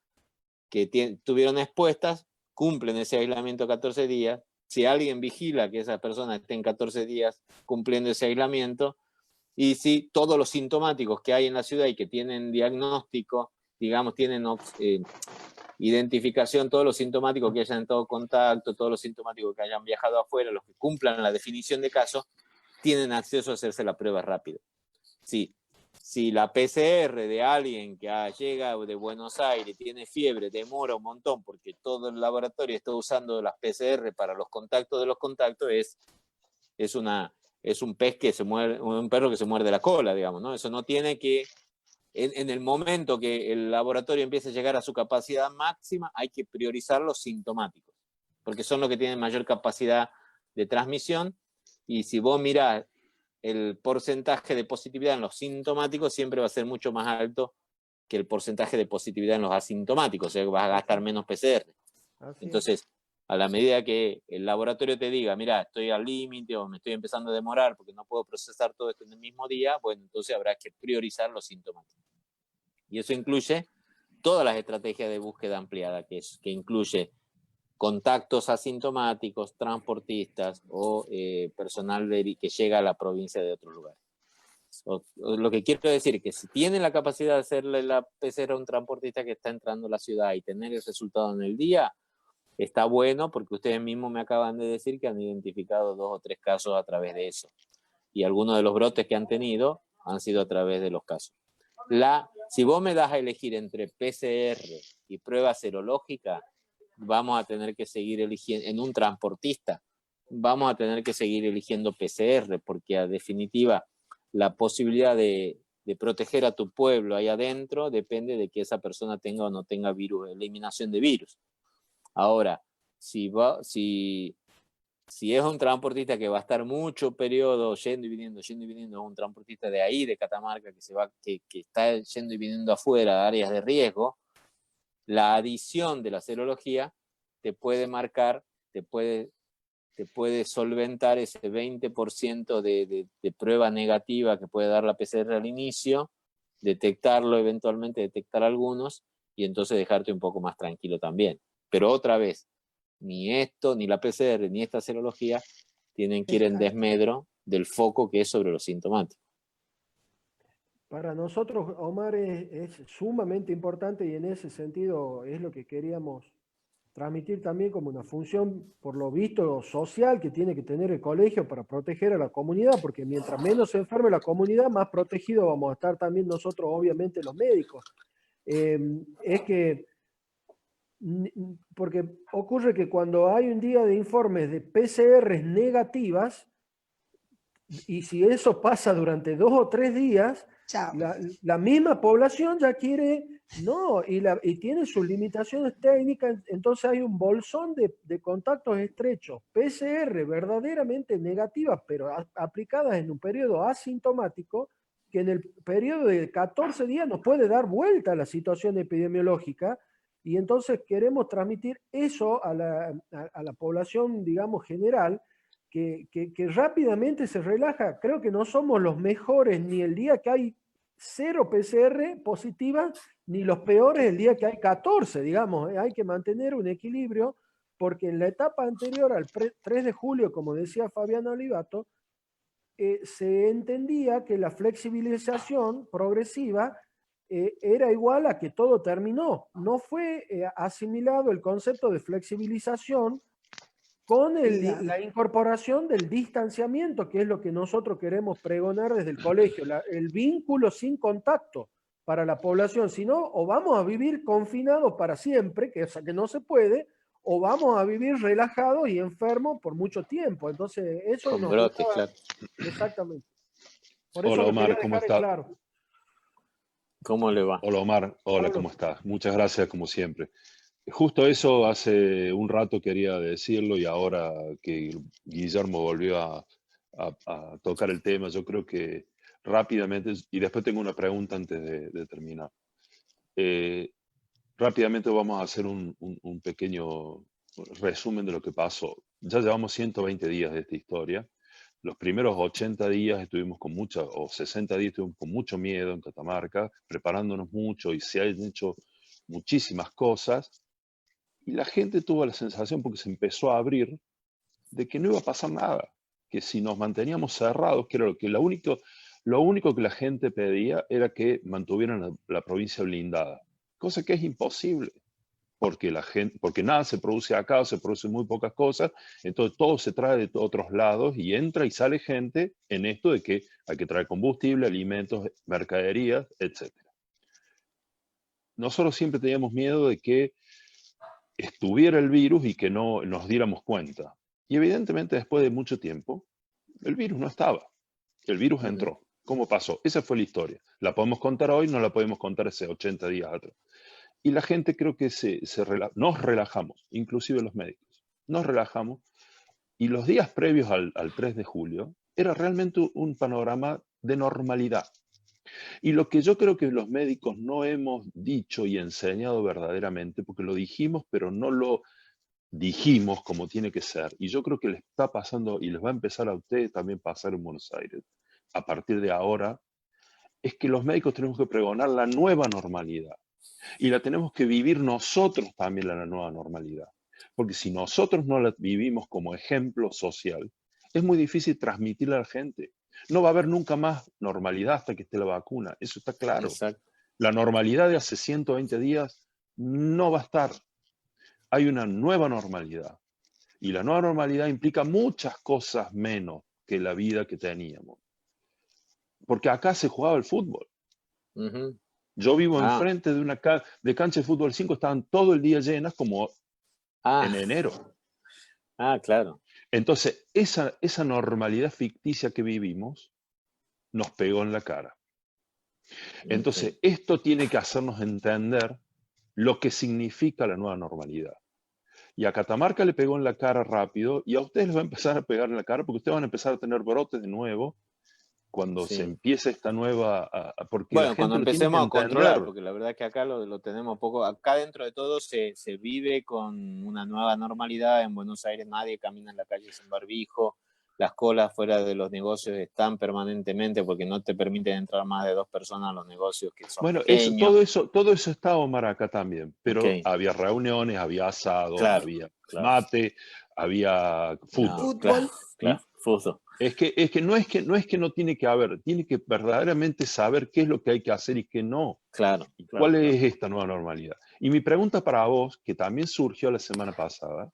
que tuvieron expuestas cumplen ese aislamiento 14 días, si alguien vigila que esas personas estén 14 días cumpliendo ese aislamiento, y si todos los sintomáticos que hay en la ciudad y que tienen diagnóstico, digamos, tienen identificación, todos los sintomáticos que hayan estado en contacto, todos los sintomáticos que hayan viajado afuera, los que cumplan la definición de caso, tienen acceso a hacerse la prueba rápido. Si la PCR de alguien que llega de Buenos Aires, tiene fiebre, demora un montón porque todo el laboratorio está usando las PCR para los contactos de los contactos, es un pez que se muerde, un perro que se muerde la cola, digamos, ¿no? Eso no tiene que en el momento que el laboratorio empiece a llegar a su capacidad máxima, hay que priorizar los sintomáticos, porque son los que tienen mayor capacidad de transmisión, y si vos mirás el porcentaje de positividad en los sintomáticos, siempre va a ser mucho más alto que el porcentaje de positividad en los asintomáticos, o sea que vas a gastar menos PCR. Entonces, a la medida que el laboratorio te diga, mira, estoy al límite o me estoy empezando a demorar porque no puedo procesar todo esto en el mismo día, bueno, entonces habrá que priorizar los sintomáticos. Y eso incluye todas las estrategias de búsqueda ampliada, que incluye contactos asintomáticos, transportistas o personal que llega a la provincia de otro lugar. Lo que quiero decir es que si tienen la capacidad de hacerle la PCR a un transportista que está entrando a la ciudad y tener el resultado en el día, está bueno, porque ustedes mismos me acaban de decir que han identificado 2 o 3 casos a través de eso. Y algunos de los brotes que han tenido han sido a través de los casos. Si vos me das a elegir entre PCR y prueba serológica, vamos a tener que seguir eligiendo, en un transportista, vamos a tener que seguir eligiendo PCR, porque a definitiva la posibilidad de proteger a tu pueblo ahí adentro depende de que esa persona tenga o no tenga virus, eliminación de virus. Ahora, si es un transportista que va a estar mucho periodo yendo y viniendo, un transportista de ahí, de Catamarca, que está yendo y viniendo afuera a áreas de riesgo, la adición de la serología te puede marcar, te puede solventar ese 20% de prueba negativa que puede dar la PCR al inicio, detectarlo eventualmente, detectar algunos, y entonces dejarte un poco más tranquilo también. Pero otra vez, ni esto, ni la PCR, ni esta serología tienen que ir en desmedro del foco que es sobre los sintomáticos. Para nosotros, Omar, es sumamente importante, y en ese sentido es lo que queríamos transmitir también como una función, por lo visto, social que tiene que tener el colegio para proteger a la comunidad, porque mientras menos se enferme la comunidad, más protegidos vamos a estar también nosotros, obviamente, los médicos. Es que, porque ocurre que cuando hay un día de informes de PCRs negativas, y si eso pasa durante 2 o 3 días, la misma población ya quiere, no, y tiene sus limitaciones técnicas, entonces hay un bolsón de contactos estrechos, PCR verdaderamente negativas, pero aplicadas en un periodo asintomático, que en el periodo de 14 días nos puede dar vuelta a la situación epidemiológica, y entonces queremos transmitir eso a la población, digamos, general, que rápidamente se relaja. Creo que no somos los mejores ni el día que hay 0 PCR positivas, ni los peores el día que hay 14, digamos. Hay que mantener un equilibrio, porque en la etapa anterior al 3 de julio, como decía Fabián Olivato, se entendía que la flexibilización progresiva era igual a que todo terminó. No fue asimilado el concepto de flexibilización con la incorporación del distanciamiento, que es lo que nosotros queremos pregonar desde el colegio, el vínculo sin contacto para la población. Si no, o vamos a vivir confinados para siempre, que no se puede, o vamos a vivir relajados y enfermos por mucho tiempo. Entonces, eso con nos brotes, gustaba. claro. Exactamente. Por Hola eso Omar, lo ¿cómo quería dejar estás? claro. ¿Cómo le va? Hola Omar, hola, Pablo. ¿cómo estás? Muchas gracias como siempre. Justo eso hace un rato quería decirlo, y ahora que Guillermo volvió a tocar el tema, yo creo que rápidamente, y después tengo una pregunta antes de terminar. Rápidamente vamos a hacer un pequeño resumen de lo que pasó. Ya llevamos 120 días de esta historia. Los primeros 80 días estuvimos con o 60 días estuvimos con mucho miedo en Catamarca, preparándonos mucho, y se han hecho muchísimas cosas. Y la gente tuvo la sensación, porque se empezó a abrir, de que no iba a pasar nada, que si nos manteníamos cerrados, que era lo único que la gente pedía era que mantuvieran la provincia blindada, cosa que es imposible, porque nada se produce acá, se producen muy pocas cosas, entonces todo se trae de otros lados y entra y sale gente en esto de que hay que traer combustible, alimentos, mercaderías, etc. Nosotros siempre teníamos miedo de que estuviera el virus y que no nos diéramos cuenta. Y evidentemente después de mucho tiempo, el virus no estaba. El virus entró. ¿Cómo pasó? Esa fue la historia. La podemos contar hoy, no la podemos contar hace 80 días atrás. Y la gente creo que nos relajamos, inclusive los médicos. Nos relajamos. Y los días previos al 3 de julio era realmente un panorama de normalidad. Y lo que yo creo que los médicos no hemos dicho y enseñado verdaderamente, porque lo dijimos, pero no lo dijimos como tiene que ser, y yo creo que les está pasando y les va a empezar a ustedes también pasar en Buenos Aires, a partir de ahora, es que los médicos tenemos que pregonar la nueva normalidad. Y la tenemos que vivir nosotros también la nueva normalidad. Porque si nosotros no la vivimos como ejemplo social, es muy difícil transmitirla a la gente. No va a haber nunca más normalidad hasta que esté la vacuna. Eso está claro. Exacto. La normalidad de hace 120 días no va a estar. Hay una nueva normalidad. Y la nueva normalidad implica muchas cosas menos que la vida que teníamos. Porque acá se jugaba el fútbol. Ujú. Yo vivo Ah, enfrente de una de cancha de fútbol 5, estaban todo el día llenas como en ah, enero. claro. Entonces, esa normalidad ficticia que vivimos nos pegó en la cara. Entonces, Ok. esto tiene que hacernos entender lo que significa la nueva normalidad. Y a Catamarca le pegó en la cara rápido y a ustedes les va a empezar a pegar en la cara porque ustedes van a empezar a tener brotes de nuevo cuando se Sí. empiece esta nueva, porque la Bueno, cuando gente lo tiene que empecemos a controlar, entender. porque la verdad que acá lo tenemos poco, acá dentro de todo se vive con una nueva normalidad. En Buenos Aires nadie camina en la calle sin barbijo, las colas fuera de los negocios están permanentemente porque no te permiten entrar más de 2 personas a los negocios que son Bueno, pequeños. todo eso está, Omar, acá también, Ok, pero había reuniones, había asados, claro, había claro. mate, había fútbol. No, claro, Fútbol. claro, fuso. Es que no tiene que haber, tiene que verdaderamente saber qué es lo que hay que hacer y qué no, Claro, y claro, cuál claro. es esta nueva normalidad. Y mi pregunta para vos, que también surgió la semana pasada,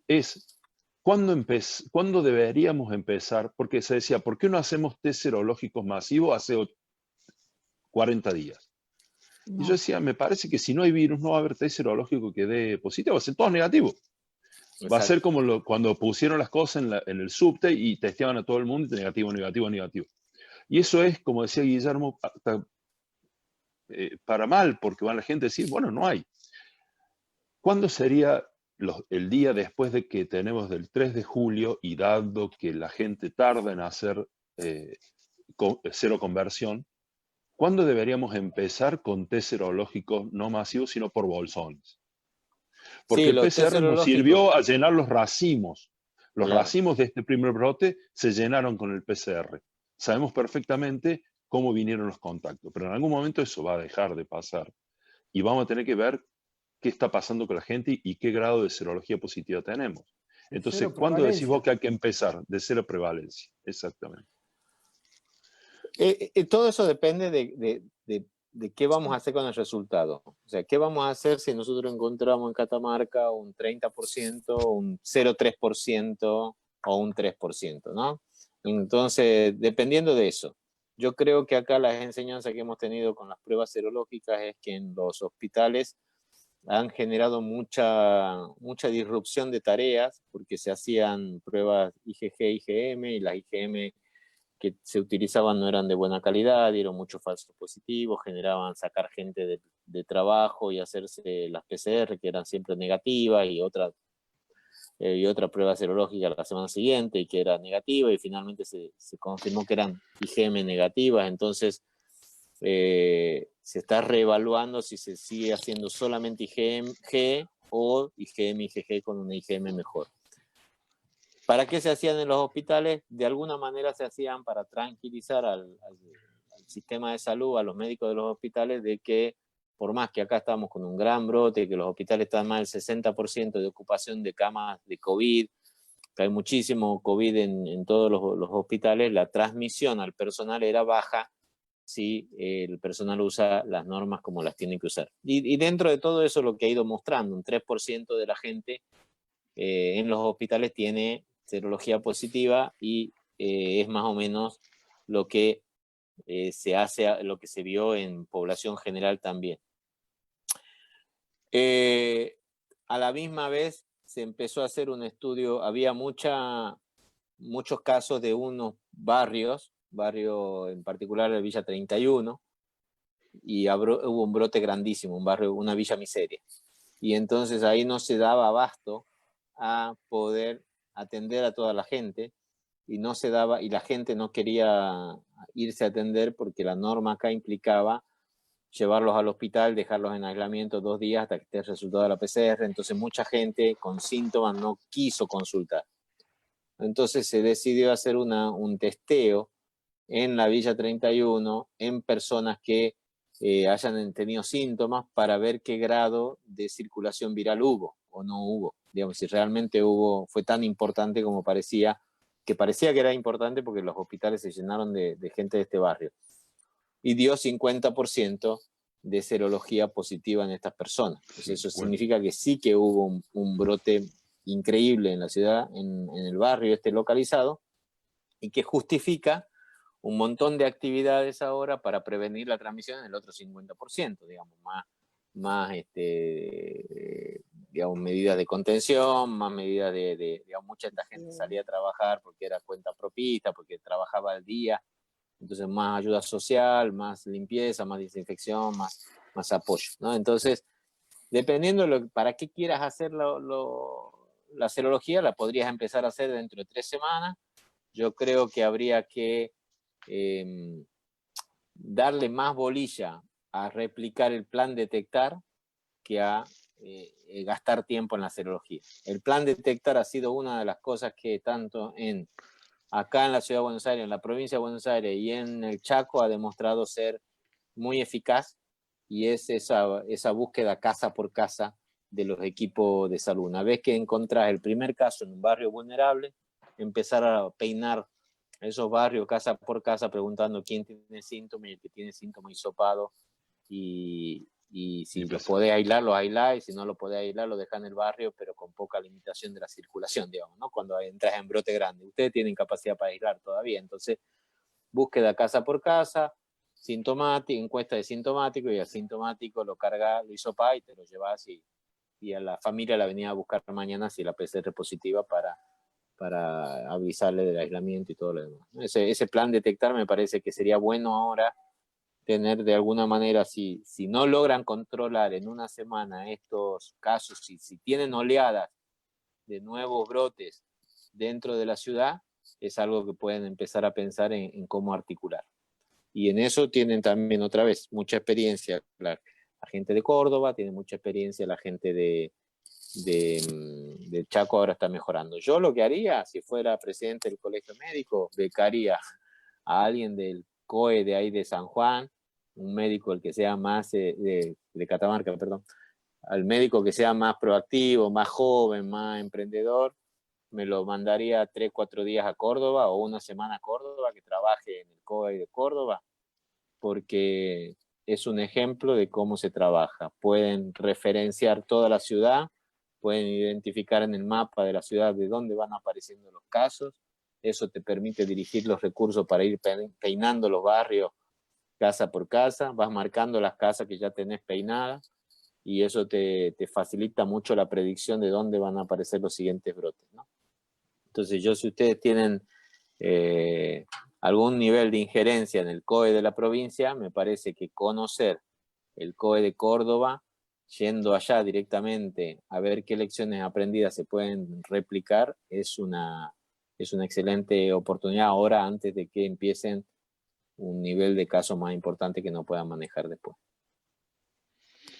es, ¿cuándo deberíamos empezar? Porque se decía, ¿por qué no hacemos test serológicos masivos hace 40 días? Y yo No. decía, me parece que si no hay virus, no va a haber test serológico que dé positivo, va a ser todo negativo. Va a ser Exacto. como cuando pusieron las cosas en el subte y testeaban a todo el mundo, y negativo, negativo, negativo. Y eso es, como decía Guillermo, para mal, porque va la gente a decir, bueno, no hay. ¿Cuándo sería el día después de que tenemos del 3 de julio y dado que la gente tarda en hacer cero conversión? ¿Cuándo deberíamos empezar con test serológicos no masivos, sino por bolsones? Porque Sí, el los test PCR nos serológicos, sirvió a llenar los racimos. Los claro. racimos de este primer brote se llenaron con el PCR. Sabemos perfectamente cómo vinieron los contactos, pero en algún momento eso va a dejar de pasar y vamos a tener que ver qué está pasando con la gente y qué grado de serología positiva tenemos. De Entonces, cero ¿cuándo decís vos prevalencia. que hay que empezar? De cero prevalencia, exactamente. Todo eso depende de qué vamos a hacer con el resultado. O sea, ¿qué vamos a hacer si nosotros encontramos en Catamarca un 30%, un 0,3% o un 3%, ¿no? Entonces, dependiendo de eso, yo creo que acá las enseñanzas que hemos tenido con las pruebas serológicas es que en los hospitales han generado mucha disrupción de tareas porque se hacían pruebas IgG, IgM y las IgM que se utilizaban no eran de buena calidad, dieron muchos falsos positivos, generaban sacar gente de trabajo y hacerse las PCR que eran siempre negativas y otra prueba serológica la semana siguiente y que era negativa y finalmente se confirmó que eran IgM negativas. Entonces se está reevaluando si se sigue haciendo solamente IgG o IgM-IgG con una IgM mejor. ¿Para qué se hacían en los hospitales? De alguna manera se hacían para tranquilizar al sistema de salud, a los médicos de los hospitales, de que por más que acá estamos con un gran brote, que los hospitales están más del 60% de ocupación de camas de COVID, que hay muchísimo COVID en todos los hospitales, la transmisión al personal era baja si el personal usa las normas como las tiene que usar. Y dentro de todo eso lo que ha ido mostrando, un 3% de la gente en los hospitales tiene serología positiva y es más o menos lo que se hace, lo que se vio en población general también. A la misma vez se empezó a hacer un estudio, había muchos casos de unos barrios barrio en particular de Villa 31, y hubo un brote grandísimo, un barrio, una villa miseria. Y entonces ahí no se daba abasto a poder atender a toda la gente, y no se daba, y la gente no quería irse a atender porque la norma acá implicaba llevarlos al hospital, dejarlos en aislamiento 2 días hasta que esté el resultado de la PCR. Entonces mucha gente con síntomas no quiso consultar. Entonces se decidió hacer un testeo en la Villa 31 en personas que hayan tenido síntomas para ver qué grado de circulación viral hubo o no hubo. Digamos, si realmente fue tan importante como parecía que era importante, porque los hospitales se llenaron de gente de este barrio. Y dio 50% de serología positiva en estas personas. Entonces, eso significa que sí que hubo un brote increíble en la ciudad, en el barrio localizado, y que justifica un montón de actividades ahora para prevenir la transmisión en el otro 50%, digamos, digamos, medidas de contención, más medidas digamos, mucha gente salía a trabajar porque era cuenta propista, porque trabajaba al día, entonces más ayuda social, más limpieza, más desinfección, más apoyo, ¿no? Entonces, dependiendo para qué quieras hacer la serología, la podrías empezar a hacer dentro de 3 semanas. Yo creo que habría que darle más bolilla a replicar el plan detectar que a gastar tiempo en la serología. El plan detectar ha sido una de las cosas que tanto acá en la Ciudad de Buenos Aires, en la provincia de Buenos Aires y en el Chaco ha demostrado ser muy eficaz, y es esa búsqueda casa por casa de los equipos de salud. Una vez que encontrás el primer caso en un barrio vulnerable, empezar a peinar esos barrios casa por casa preguntando quién tiene síntomas, y el que tiene síntomas hisopado, y si lo podés aislar, lo aislás, y si no lo podés aislar, lo dejás en el barrio, pero con poca limitación de la circulación, digamos, ¿no? Cuando entras en brote grande. Ustedes tienen capacidad para aislar todavía, entonces búsqueda casa por casa, sintomático, encuesta de sintomático, y asintomático lo cargas, lo hisopás y te lo llevas, y a la familia la venía a buscar mañana si la PCR es positiva para avisarle del aislamiento y todo lo demás. Ese plan detectar me parece que sería bueno ahora tener de alguna manera, si no logran controlar en una semana estos casos, si tienen oleadas de nuevos brotes dentro de la ciudad, es algo que pueden empezar a pensar en cómo articular. Y en eso tienen también, otra vez, mucha experiencia la gente de Córdoba, tiene mucha experiencia la gente de Chaco, ahora está mejorando. Yo lo que haría, si fuera presidente del colegio médico, becaría a alguien del COE de ahí de San Juan, un médico el que sea más, de Catamarca, perdón, al médico que sea más proactivo, más joven, más emprendedor, me lo mandaría 3, 4 días a Córdoba o una semana a Córdoba, que trabaje en el COE de Córdoba, porque es un ejemplo de cómo se trabaja. Pueden referenciar toda la ciudad, pueden identificar en el mapa de la ciudad de dónde van apareciendo los casos. Eso te permite dirigir los recursos para ir peinando los barrios casa por casa, vas marcando las casas que ya tenés peinadas, y eso te facilita mucho la predicción de dónde van a aparecer los siguientes brotes, ¿no? Entonces si ustedes tienen algún nivel de injerencia en el COE de la provincia, me parece que conocer el COE de Córdoba, yendo allá directamente a ver qué lecciones aprendidas se pueden replicar, es una excelente oportunidad ahora, antes de que empiecen un nivel de casos más importante que no puedan manejar después.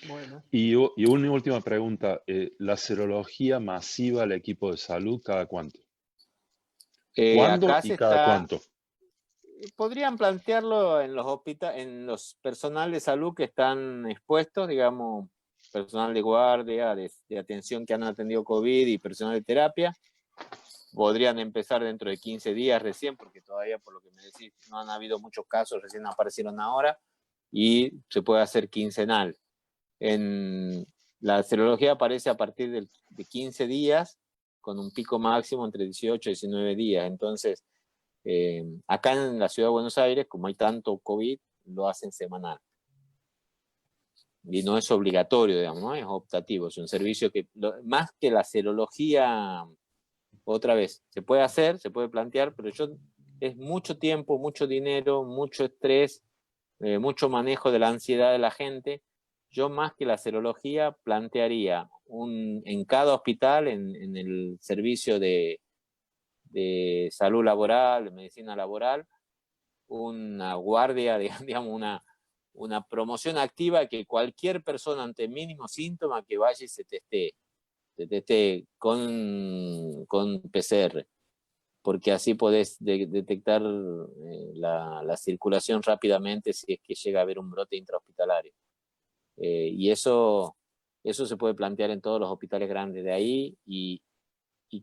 Bueno. Y una última pregunta, ¿la serología masiva al equipo de salud cada cuánto? ¿Cuándo Acá y cada cuánto? Podrían plantearlo en los en los personal de salud que están expuestos, digamos, personal de guardia, de atención que han atendido COVID y personal de terapia. Podrían empezar dentro de 15 días recién, porque todavía, por lo que me decís, no han habido muchos casos, recién aparecieron ahora, y se puede hacer quincenal. En la serología aparece a partir de 15 días, con un pico máximo entre 18 y 19 días. Entonces, acá en la Ciudad de Buenos Aires, como hay tanto COVID, lo hacen semanal. Y no es obligatorio, digamos, ¿no? Es optativo, es un servicio que, más que la serología, otra vez, se puede hacer, se puede plantear, pero yo es mucho tiempo, mucho dinero, mucho estrés, mucho manejo de la ansiedad de la gente. Yo más que la serología plantearía en cada hospital, en el servicio de salud laboral, de medicina laboral, una guardia, digamos, una promoción activa, que cualquier persona ante mínimo síntoma que vaya y se testee con PCR, porque así podés detectar la circulación rápidamente si es que llega a haber un brote intrahospitalario. Y eso se puede plantear en todos los hospitales grandes de ahí, y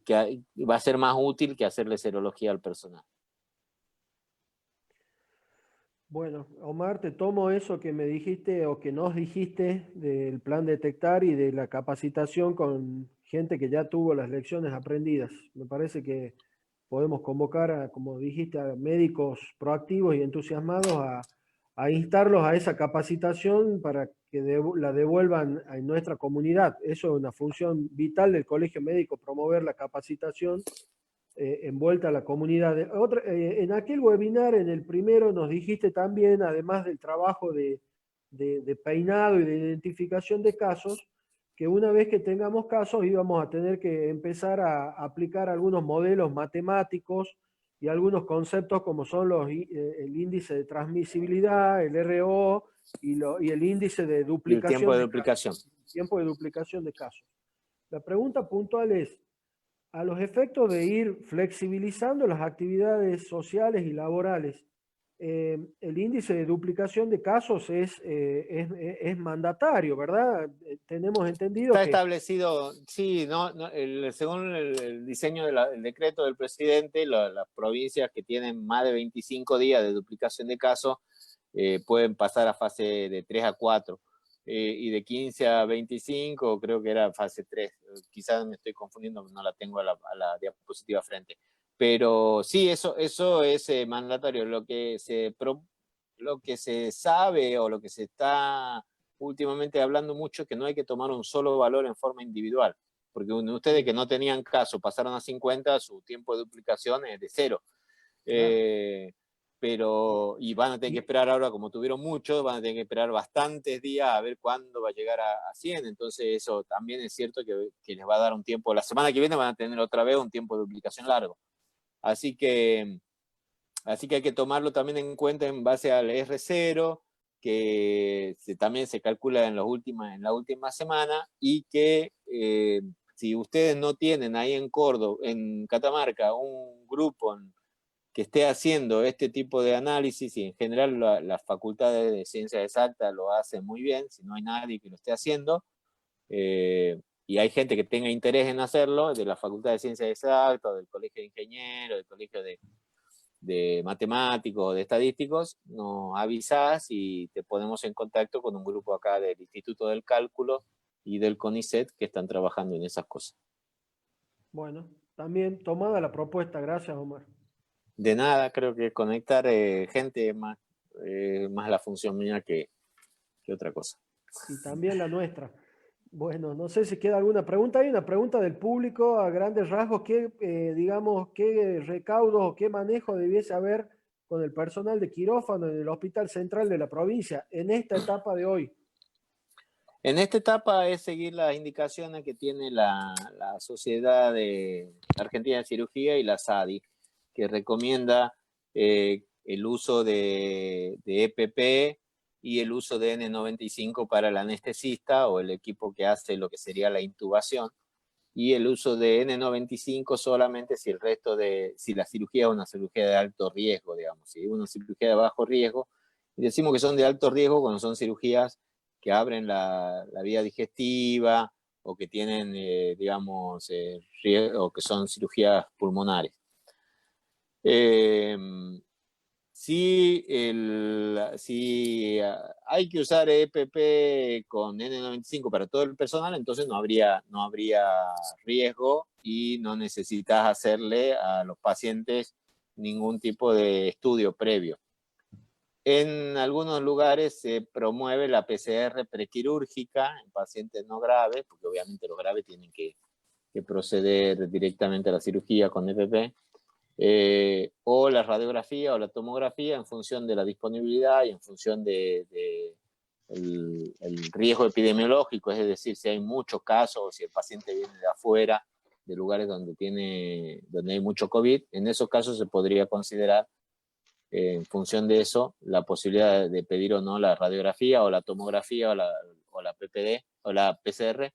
que va a ser más útil que hacerle serología al personal. Bueno, Omar, te tomo eso que me dijiste o que nos dijiste del plan detectar y de la capacitación con gente que ya tuvo las lecciones aprendidas. Me parece que podemos convocar, como dijiste, a médicos proactivos y entusiasmados a instarlos a esa capacitación para que la devuelvan a nuestra comunidad. Eso es una función vital del Colegio Médico, promover la capacitación envuelta a la comunidad. En aquel webinar, en el primero, nos dijiste también, además del trabajo de peinado y de identificación de casos, que una vez que tengamos casos íbamos a tener que empezar a aplicar algunos modelos matemáticos y algunos conceptos como son el índice de transmisibilidad, el RO y el índice de Y el duplicación tiempo de de duplicación. casos. Tiempo de duplicación de casos. La pregunta puntual es, a los efectos de ir flexibilizando las actividades sociales y laborales, el índice de duplicación de casos es mandatario, ¿verdad? Tenemos entendido Está que... establecido, sí, según el diseño del decreto del presidente, las provincias que tienen más de 25 días de duplicación de casos pueden pasar a fase de 3 a 4. Y de 15 a 25 creo que era fase 3. Quizás me estoy confundiendo, no la tengo a la diapositiva frente. Pero sí, eso es mandatorio. Lo que se sabe, o lo que se está últimamente hablando mucho, que no hay que tomar un solo valor en forma individual, porque ustedes que no tenían caso pasaron a 50, su tiempo de duplicación es de 0. Claro. Y van a tener que esperar ahora, como tuvieron muchos, van a tener que esperar bastantes días a ver cuándo va a llegar a 100. Entonces eso también es cierto que les va a dar un tiempo. La semana que viene van a tener otra vez un tiempo de duplicación largo. Así que hay que tomarlo también en cuenta en base al R0, que también se calcula en la última semana, y que si ustedes no tienen ahí en Córdoba, en Catamarca, un grupo que esté haciendo este tipo de análisis, y en general las facultades de ciencias exactas lo hacen muy bien, si no hay nadie que lo esté haciendo, y hay gente que tenga interés en hacerlo, de la Facultad de Ciencias Exactas, del Colegio de Ingenieros, del Colegio de Matemáticos, de Estadísticos, nos avisás y te ponemos en contacto con un grupo acá del Instituto del Cálculo y del CONICET que están trabajando en esas cosas. Bueno, también tomada la propuesta. Gracias, Omar. De nada, creo que conectar gente más la función mía que otra cosa. Y también la nuestra. Bueno, no sé si queda alguna pregunta. Hay una pregunta del público a grandes rasgos. Digamos, qué recaudos o qué manejo debiese haber con el personal de quirófano en el Hospital Central de la provincia en esta etapa de hoy? En esta etapa es seguir las indicaciones que tiene la Sociedad Argentina de Cirugía y la SADI, que recomienda el uso de EPP y el uso de N95 para el anestesista o el equipo que hace lo que sería la intubación, y el uso de N95 solamente si la cirugía es una cirugía de alto riesgo, digamos, si es una cirugía de bajo riesgo. Y decimos que son de alto riesgo cuando son cirugías que abren la vía digestiva, o que tienen, digamos, o que son cirugías pulmonares. Si hay que usar EPP con N95 para todo el personal, entonces no habría riesgo y no necesitas hacerle a los pacientes ningún tipo de estudio previo. En algunos lugares se promueve la PCR prequirúrgica en pacientes no graves, porque obviamente los graves tienen que proceder directamente a la cirugía con EPP. o la radiografía o la tomografía en función de la disponibilidad y en función el riesgo epidemiológico, es decir, si hay muchos casos o si el paciente viene de afuera, de lugares donde hay mucho COVID, en esos casos se podría considerar, en función de eso, la posibilidad de pedir o no la radiografía o la tomografía o la PPD o la PCR,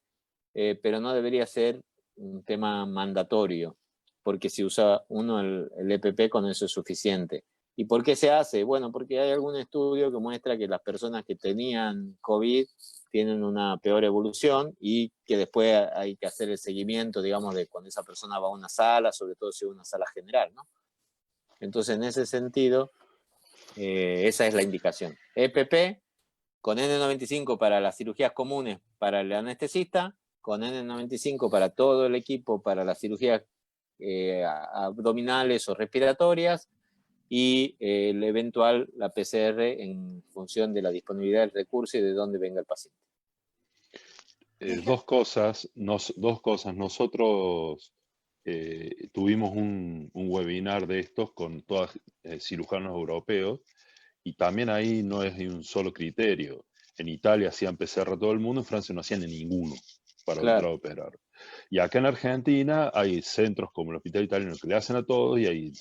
pero no debería ser un tema mandatorio, porque si usa uno el EPP, con eso es suficiente. ¿Y por qué se hace? Bueno, porque hay algún estudio que muestra que las personas que tenían COVID tienen una peor evolución y que después hay que hacer el seguimiento, digamos, de cuando esa persona va a una sala, sobre todo si es una sala general, ¿no? Entonces, en ese sentido, esa es la indicación. EPP con N95 para las cirugías comunes para el anestesista, con N95 para todo el equipo para las cirugías abdominales o respiratorias, y el eventual, la PCR, en función de la disponibilidad del recurso y de dónde venga el paciente. Dos cosas. Nosotros tuvimos un webinar de estos con todos cirujanos europeos, y también ahí no es un solo criterio. En Italia hacían PCR a todo el mundo, en Francia no hacían ninguno para entrar a operar. Y acá en Argentina hay centros como el Hospital Italiano que le hacen a todos, y hay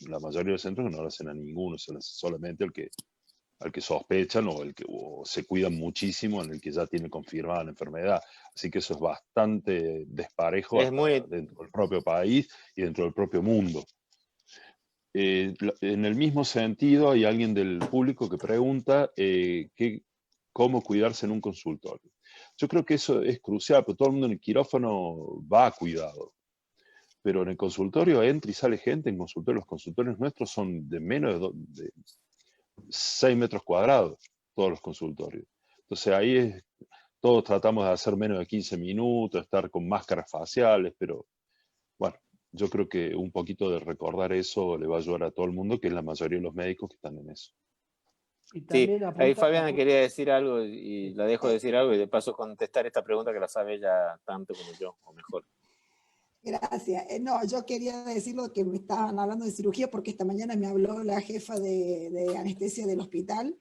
la mayoría de los centros que no le hacen a ninguno, se le hace solamente al que sospechan o se cuidan muchísimo, en el que ya tiene confirmada la enfermedad. Así que eso es bastante desparejo dentro del propio país y dentro del propio mundo. En el mismo sentido, hay alguien del público que pregunta cómo cuidarse en un consultorio. Yo creo que eso es crucial, porque todo el mundo en el quirófano va cuidado. Pero en el consultorio entra y sale gente. En consultorio, los consultorios nuestros son de menos de 6 metros cuadrados, todos los consultorios. Entonces ahí todos tratamos de hacer menos de 15 minutos, estar con máscaras faciales, pero bueno, yo creo que un poquito de recordar eso le va a ayudar a todo el mundo, que es la mayoría de los médicos que están en eso. Y sí, ahí Fabiana quería decir algo y la dejo decir algo y de paso contestar esta pregunta que la sabe ella tanto como yo, o mejor. Gracias. No, yo quería decir lo que me estaban hablando de cirugía, porque esta mañana me habló la jefa de anestesia del hospital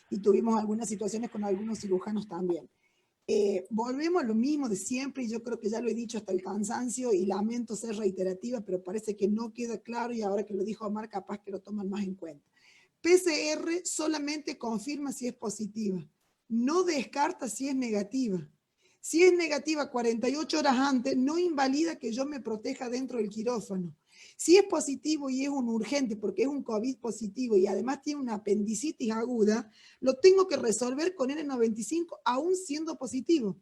y tuvimos algunas situaciones con algunos cirujanos también. Volvemos a lo mismo de siempre, y yo creo que ya lo he dicho hasta el cansancio y lamento ser reiterativa, pero parece que no queda claro, y ahora que lo dijo Omar, capaz que lo toman más en cuenta. PCR solamente confirma si es positiva, no descarta si es negativa. Si es negativa 48 horas antes, no invalida que yo me proteja dentro del quirófano. Si es positivo y es un urgente porque es un COVID positivo y además tiene una apendicitis aguda, lo tengo que resolver con N95 aún siendo positivo.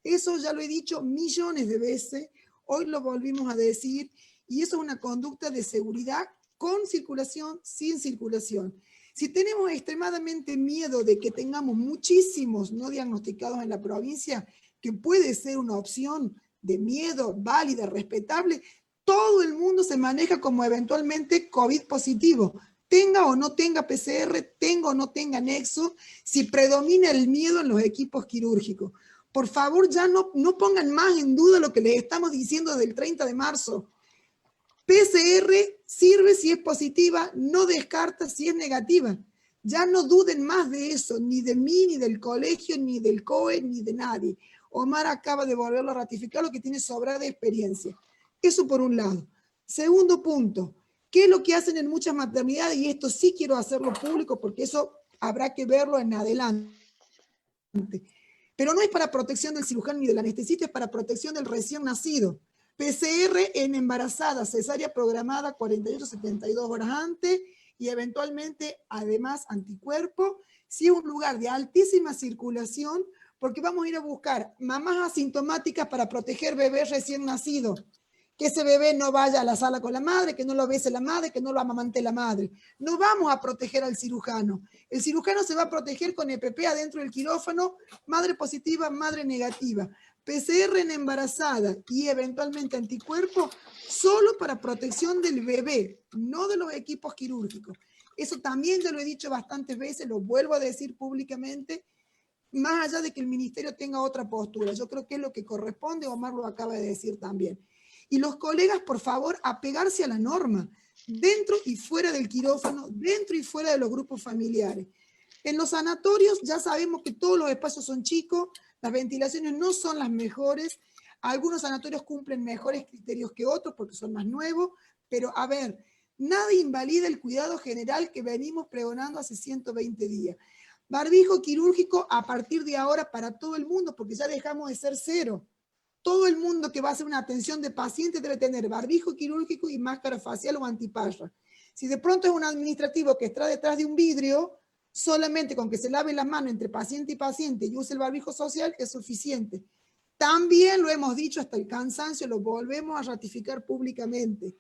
Eso ya lo he dicho millones de veces, hoy lo volvimos a decir, y eso es una conducta de seguridad con circulación, sin circulación. Si tenemos extremadamente miedo de que tengamos muchísimos no diagnosticados en la provincia, que puede ser una opción de miedo válida, respetable, todo el mundo se maneja como eventualmente COVID positivo, tenga o no tenga PCR, tenga o no tenga nexo, si predomina el miedo en los equipos quirúrgicos. Por favor, ya no pongan más en duda lo que les estamos diciendo desde el 30 de marzo. PCR sirve si es positiva, no descarta si es negativa. Ya no duden más de eso, ni de mí, ni del colegio, ni del COE, ni de nadie. Omar acaba de volverlo a ratificar, lo que tiene sobrada experiencia. Eso por un lado. Segundo punto, ¿qué es lo que hacen en muchas maternidades? Y esto sí quiero hacerlo público porque eso habrá que verlo en adelante. Pero no es para protección del cirujano ni del anestesista, es para protección del recién nacido. PCR en embarazada, cesárea programada 48-72 horas antes y eventualmente además anticuerpo, si es un lugar de altísima circulación, porque vamos a ir a buscar mamás asintomáticas para proteger bebés recién nacidos. Que ese bebé no vaya a la sala con la madre, que no lo bese la madre, que no lo amamante la madre. No vamos a proteger al cirujano. El cirujano se va a proteger con EPP adentro del quirófano, madre positiva, madre negativa. PCR en embarazada y eventualmente anticuerpo solo para protección del bebé, no de los equipos quirúrgicos. Eso también ya lo he dicho bastantes veces, lo vuelvo a decir públicamente, más allá de que el ministerio tenga otra postura. Yo creo que es lo que corresponde, Omar lo acaba de decir también. Y los colegas, por favor, apegarse a la norma, dentro y fuera del quirófano, dentro y fuera de los grupos familiares. En los sanatorios ya sabemos que todos los espacios son chicos, las ventilaciones no son las mejores, algunos sanatorios cumplen mejores criterios que otros porque son más nuevos, pero a ver, nada invalida el cuidado general que venimos pregonando hace 120 días. Barbijo quirúrgico a partir de ahora para todo el mundo, porque ya dejamos de ser cero. Todo el mundo que va a hacer una atención de paciente debe tener barbijo quirúrgico y máscara facial o antiparra. Si de pronto es un administrativo que está detrás de un vidrio, solamente con que se lave las manos entre paciente y paciente y use el barbijo social es suficiente. También lo hemos dicho hasta el cansancio, lo volvemos a ratificar públicamente.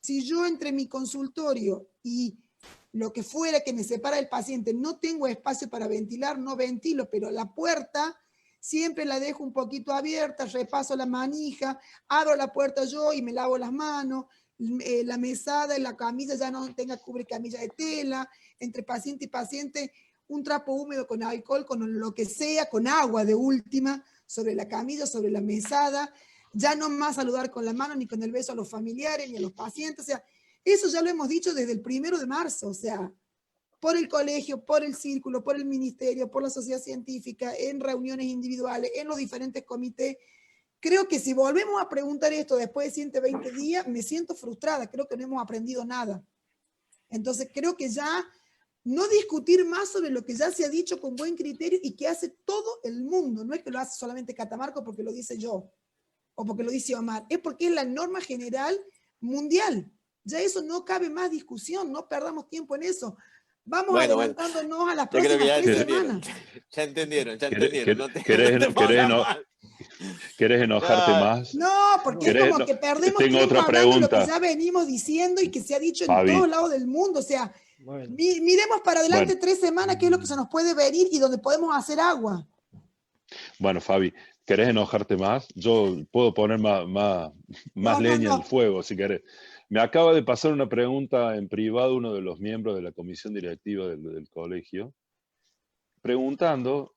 Si yo entre mi consultorio y lo que fuera que me separa del paciente no tengo espacio para ventilar, no ventilo, pero la puerta siempre la dejo un poquito abierta, repaso la manija, abro la puerta yo y me lavo las manos, la mesada y la camilla ya no tenga cubrecamilla de tela, entre paciente y paciente un trapo húmedo con alcohol, con lo que sea, con agua de última, sobre la camilla, sobre la mesada, ya no más saludar con la mano ni con el beso a los familiares ni a los pacientes, o sea, eso ya lo hemos dicho desde el 1 de marzo, o sea, por el colegio, por el círculo, por el ministerio, por la sociedad científica, en reuniones individuales, en los diferentes comités. Creo que si volvemos a preguntar esto después de 120 días, me siento frustrada, creo que no hemos aprendido nada. Entonces creo que ya no discutir más sobre lo que ya se ha dicho con buen criterio y que hace todo el mundo, no es que lo hace solamente Catamarca porque lo dice yo, o porque lo dice Omar, es porque es la norma general mundial. Ya eso no cabe más discusión, no perdamos tiempo en eso. Vamos adelantándonos a las próximas 3 semanas. Ya entendieron. ¿Querés enojarte más? No, porque es como que perdemos tiempo hablando de lo que ya venimos diciendo y que se ha dicho en todos lados del mundo. O sea, miremos para adelante 3 semanas qué es lo que se nos puede venir y donde podemos hacer agua. Bueno, Fabi, ¿querés enojarte más? Yo puedo poner más leña en el fuego, si querés. Me acaba de pasar una pregunta en privado uno de los miembros de la comisión directiva del colegio, preguntando,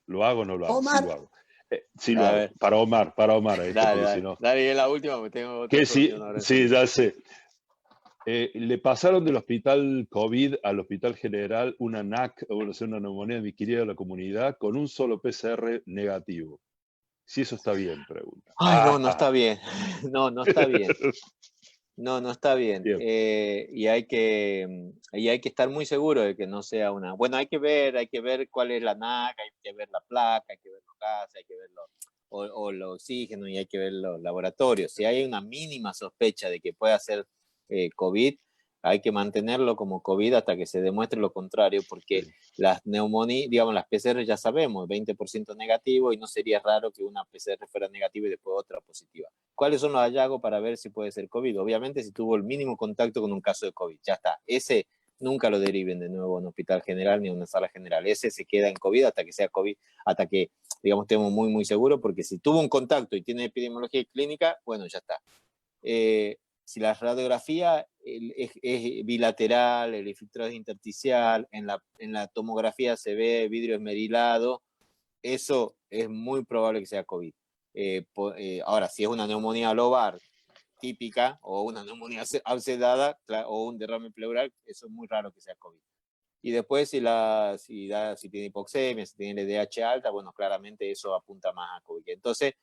¿lo hago o no lo hago? Omar. Sí lo hago. Sí lo hago. Para Omar. Dale, la última, porque tengo otra. Sí, ya sé. Le pasaron del hospital COVID al hospital general una NAC, una neumonía adquirida de la comunidad, con un solo PCR negativo. Si eso está bien, pregunta. Ay, no está bien. No está bien. No está bien. Y hay que estar muy seguro de que no sea una... Bueno, hay que ver cuál es la NAC, hay que ver la placa, hay que ver los gases, hay que ver el oxígeno y hay que ver los laboratorios. Si hay una mínima sospecha de que pueda ser COVID, hay que mantenerlo como COVID hasta que se demuestre lo contrario, porque las neumonías, digamos, las PCR ya sabemos, 20% negativo, y no sería raro que una PCR fuera negativa y después otra positiva. ¿Cuáles son los hallazgos para ver si puede ser COVID? Obviamente, si tuvo el mínimo contacto con un caso de COVID, ya está. Ese nunca lo deriven de nuevo a un hospital general ni a una sala general. Ese se queda en COVID hasta que sea COVID, hasta que, digamos, estemos muy, muy seguros, porque si tuvo un contacto y tiene epidemiología clínica, bueno, ya está. Si la radiografía es bilateral, el infiltrado es intersticial, en la tomografía se ve vidrio esmerilado, eso es muy probable que sea COVID. Ahora, si es una neumonía lobar típica o una neumonía abscedada o un derrame pleural, eso es muy raro que sea COVID. Y después si tiene hipoxemia, si tiene LDH alta, bueno, claramente eso apunta más a COVID. Entonces,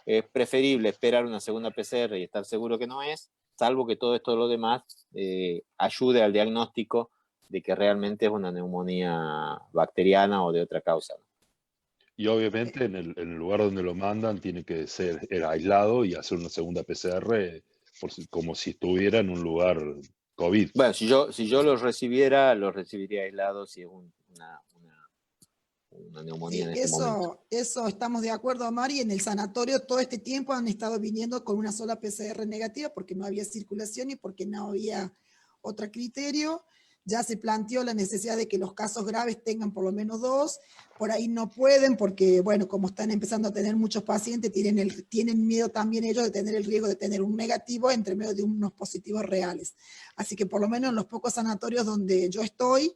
es preferible esperar una segunda PCR y estar seguro que no es, salvo que todo esto lo demás ayude al diagnóstico de que realmente es una neumonía bacteriana o de otra causa, ¿no? Y obviamente en el lugar donde lo mandan tiene que ser aislado y hacer una segunda PCR como si estuviera en un lugar COVID. Bueno, si yo lo recibiría aislado si es una neumonía en este momento. Eso estamos de acuerdo, Mari. En el sanatorio todo este tiempo han estado viniendo con una sola PCR negativa porque no había circulación y porque no había otro criterio. Ya se planteó la necesidad de que los casos graves tengan por lo menos 2. Por ahí no pueden porque, bueno, como están empezando a tener muchos pacientes, tienen miedo también ellos de tener el riesgo de tener un negativo entre medio de unos positivos reales. Así que por lo menos en los pocos sanatorios donde yo estoy,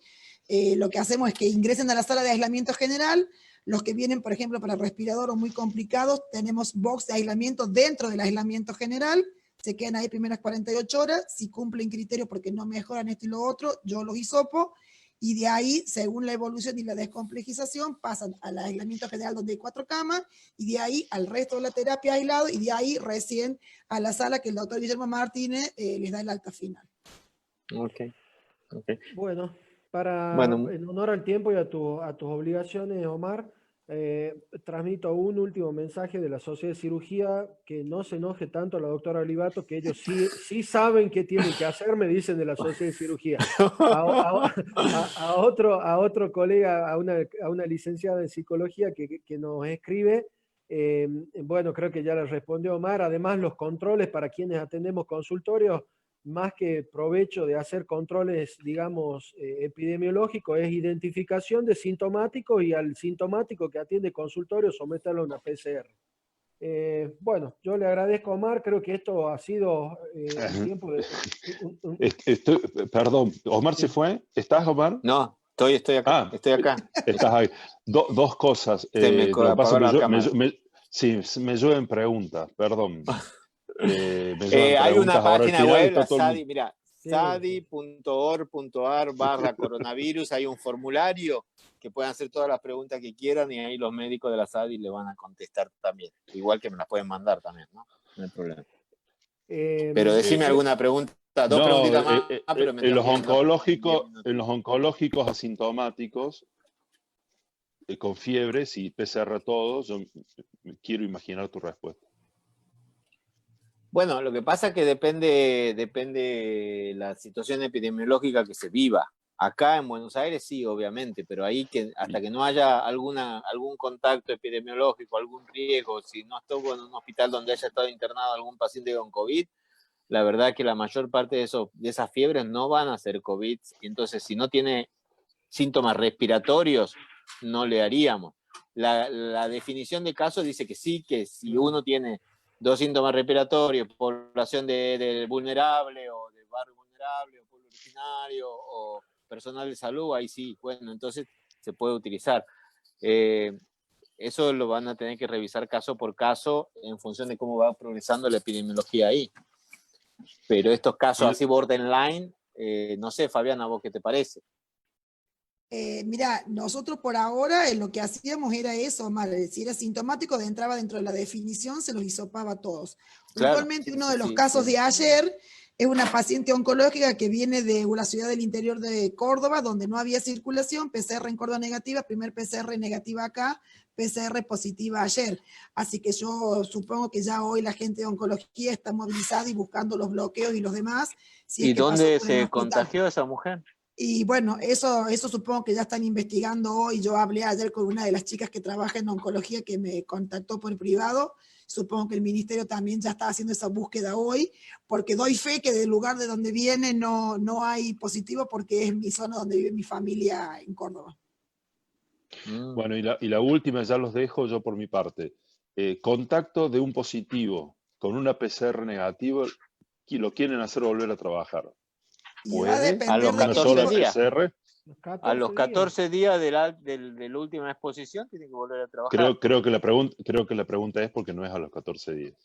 lo que hacemos es que ingresen a la sala de aislamiento general, Los que vienen, por ejemplo, para respirador o muy complicados, tenemos box de aislamiento dentro del aislamiento general, se quedan ahí primeras 48 horas, si cumplen criterios porque no mejoran esto y lo otro, yo los hisopo, y de ahí, según la evolución y la descomplejización, pasan al aislamiento general donde hay 4 camas, y de ahí al resto de la terapia aislado, y de ahí recién a la sala que el doctor Guillermo Martínez les da el alta final. Ok. Bueno, Bueno, en honor al tiempo y a tus obligaciones, Omar, transmito un último mensaje de la Sociedad de Cirugía, que no se enoje tanto la doctora Olivato, que ellos sí saben qué tienen que hacer, me dicen de la Sociedad de Cirugía. A otro colega, a una licenciada en psicología que nos escribe, bueno, creo que ya le respondió Omar. Además, los controles para quienes atendemos consultorios, más que provecho de hacer controles, digamos, epidemiológicos, es identificación de sintomáticos, y al sintomático que atiende consultorio someterlo a una PCR. Bueno, yo le agradezco a Omar, creo que esto ha sido un tiempo de... Perdón, ¿Omar se fue? ¿Estás, Omar? no, estoy acá. Ah, Estoy acá. estás ahí. Dos cosas. Se me Lo que pasa apagó es la que cámara. sí, me llueven preguntas, perdón. Me llueven Hay una preguntas ahora al página final y web, está la todo el SADI, mundo. mira, Sí. sadi.org.ar/coronavirus, hay un formulario que pueden hacer todas las preguntas que quieran y ahí los médicos de la SADI le van a contestar también. Igual que me las pueden mandar también, ¿no? No hay problema. Pero decime alguna pregunta, dos No, preguntitas más, pero me en los tengo que ir en 10 oncológicos asintomáticos, con fiebres y PCR todos, yo quiero imaginar tu respuesta. Bueno, lo que pasa es que depende la situación epidemiológica que se viva. Acá en Buenos Aires sí, obviamente, pero ahí hasta que no haya algún contacto epidemiológico, algún riesgo, si no estuvo en un hospital donde haya estado internado algún paciente con COVID, la verdad que la mayor parte de esas fiebres no van a ser COVID. Y entonces, si no tiene síntomas respiratorios, no le haríamos. La definición de caso dice que sí, que si uno tiene 2 síntomas respiratorios, población de vulnerable o de barrio vulnerable o pueblo originario o personal de salud, ahí sí, bueno, entonces se puede utilizar. Eso lo van a tener que revisar caso por caso en función de cómo va progresando la epidemiología ahí. Pero estos casos así borderline, no sé, Fabián, ¿a vos qué te parece? Mira, nosotros por ahora lo que hacíamos era eso, Omar, si era sintomático, entraba dentro de la definición, se los hisopaba a todos. Claro, puntualmente uno de los casos de ayer es una paciente oncológica que viene de una ciudad del interior de Córdoba, donde no había circulación, PCR en Córdoba negativa, primer PCR negativa acá, PCR positiva ayer. Así que yo supongo que ya hoy la gente de oncología está movilizada y buscando los bloqueos y los demás. Si ¿Y dónde se contagió esa mujer? Y bueno, eso supongo que ya están investigando hoy. Yo hablé ayer con una de las chicas que trabaja en oncología que me contactó por privado. Supongo que el ministerio también ya está haciendo esa búsqueda hoy, porque doy fe que del lugar de donde viene no hay positivo, porque es mi zona donde vive mi familia en Córdoba. Bueno, y la última, ya los dejo yo por mi parte. Contacto de un positivo con una PCR negativa, y lo quieren hacer volver a trabajar. ¿Puede? A los 14 días. PCR? A los 14 días de la última exposición tiene que volver a trabajar. Creo que la pregunta es porque no es a los 14 días.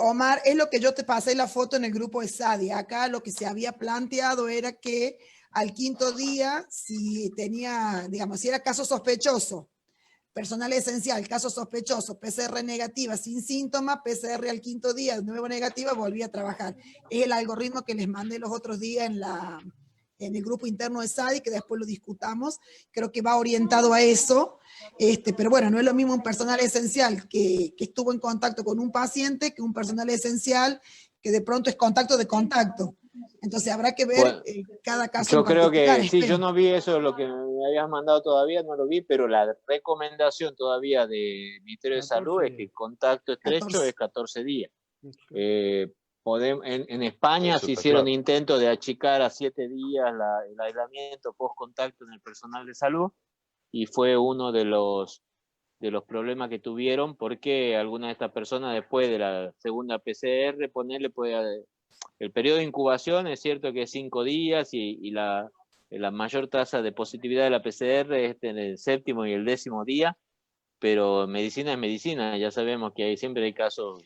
Omar, es lo que yo te pasé la foto en el grupo de SADI. Acá lo que se había planteado era que al 5.º día, si tenía, digamos, si era caso sospechoso, personal esencial, caso sospechoso, PCR negativa sin síntomas, PCR al 5.º día, de nuevo negativa, volví a trabajar. Es el algoritmo que les mandé los otros días en el grupo interno de SADI, que después lo discutamos. Creo que va orientado a eso. Pero bueno, no es lo mismo un personal esencial que estuvo en contacto con un paciente que un personal esencial que de pronto es contacto de contacto. Entonces habrá que ver cada caso. Yo creo que sí, yo no vi eso, lo que me habías mandado todavía, no lo vi, pero la recomendación todavía del Ministerio de Salud es que contacto estrecho es 14 días. En España se hicieron intentos de achicar a 7 días el aislamiento post contacto en el personal de salud y fue uno de los problemas que tuvieron porque algunas de estas personas después de la segunda PCR el periodo de incubación es cierto que es 5 días y la mayor tasa de positividad de la PCR es en el 7º y el 10º día pero medicina es medicina, ya sabemos que siempre hay casos,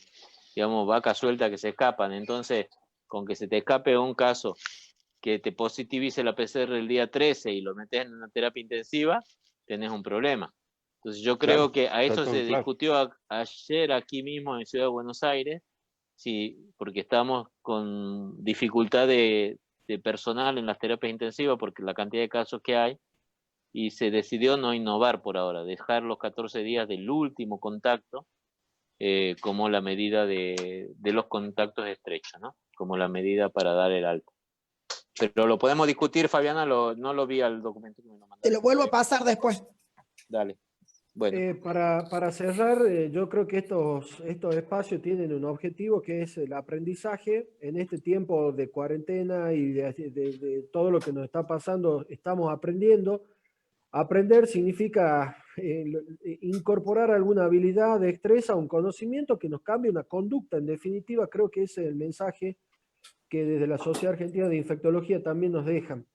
digamos, vacas sueltas que se escapan, entonces con que se te escape un caso que te positivice la PCR el día 13 y lo metes en una terapia intensiva, tenés un problema. Entonces yo creo que a eso se discutió ayer aquí mismo en Ciudad de Buenos Aires, sí, porque estamos con dificultad de personal en las terapias intensivas porque la cantidad de casos que hay, y se decidió no innovar por ahora, dejar los 14 días del último contacto como la medida de los contactos estrechos, ¿no? Como la medida para dar el alta. Pero lo podemos discutir, Fabiana, no lo vi al documento que me lo mandaste. Te lo vuelvo a pasar después. Dale. Bueno. Para cerrar, yo creo que estos espacios tienen un objetivo que es el aprendizaje. En este tiempo de cuarentena y de todo lo que nos está pasando, estamos aprendiendo. Aprender significa incorporar alguna habilidad, destreza, un conocimiento que nos cambie una conducta. En definitiva, creo que ese es el mensaje que desde la Sociedad Argentina de Infectología también nos dejan.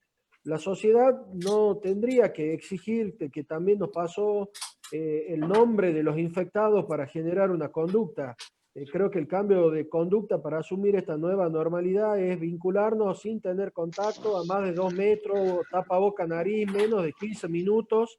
La sociedad no tendría que exigir que también nos pasó el nombre de los infectados para generar una conducta. Creo que el cambio de conducta para asumir esta nueva normalidad es vincularnos sin tener contacto a más de 2 metros, tapaboca, nariz, menos de 15 minutos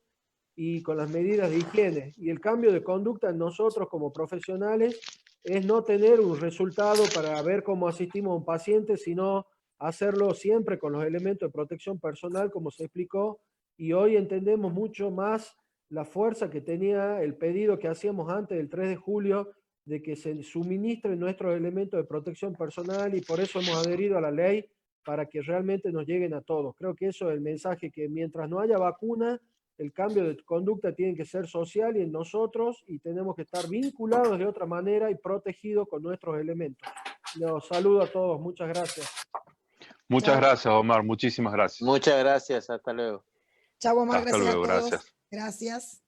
y con las medidas de higiene. Y el cambio de conducta en nosotros como profesionales es no tener un resultado para ver cómo asistimos a un paciente, sino hacerlo siempre con los elementos de protección personal, como se explicó, y hoy entendemos mucho más la fuerza que tenía el pedido que hacíamos antes del 3 de julio de que se suministren nuestros elementos de protección personal, y por eso hemos adherido a la ley para que realmente nos lleguen a todos. Creo que eso es el mensaje, que mientras no haya vacuna, el cambio de conducta tiene que ser social y en nosotros, y tenemos que estar vinculados de otra manera y protegidos con nuestros elementos. Los saludo a todos, muchas gracias. Muchas gracias, Omar, muchísimas gracias. Muchas gracias, hasta luego. Chao, Omar, Hasta gracias luego, a todos. gracias. Gracias.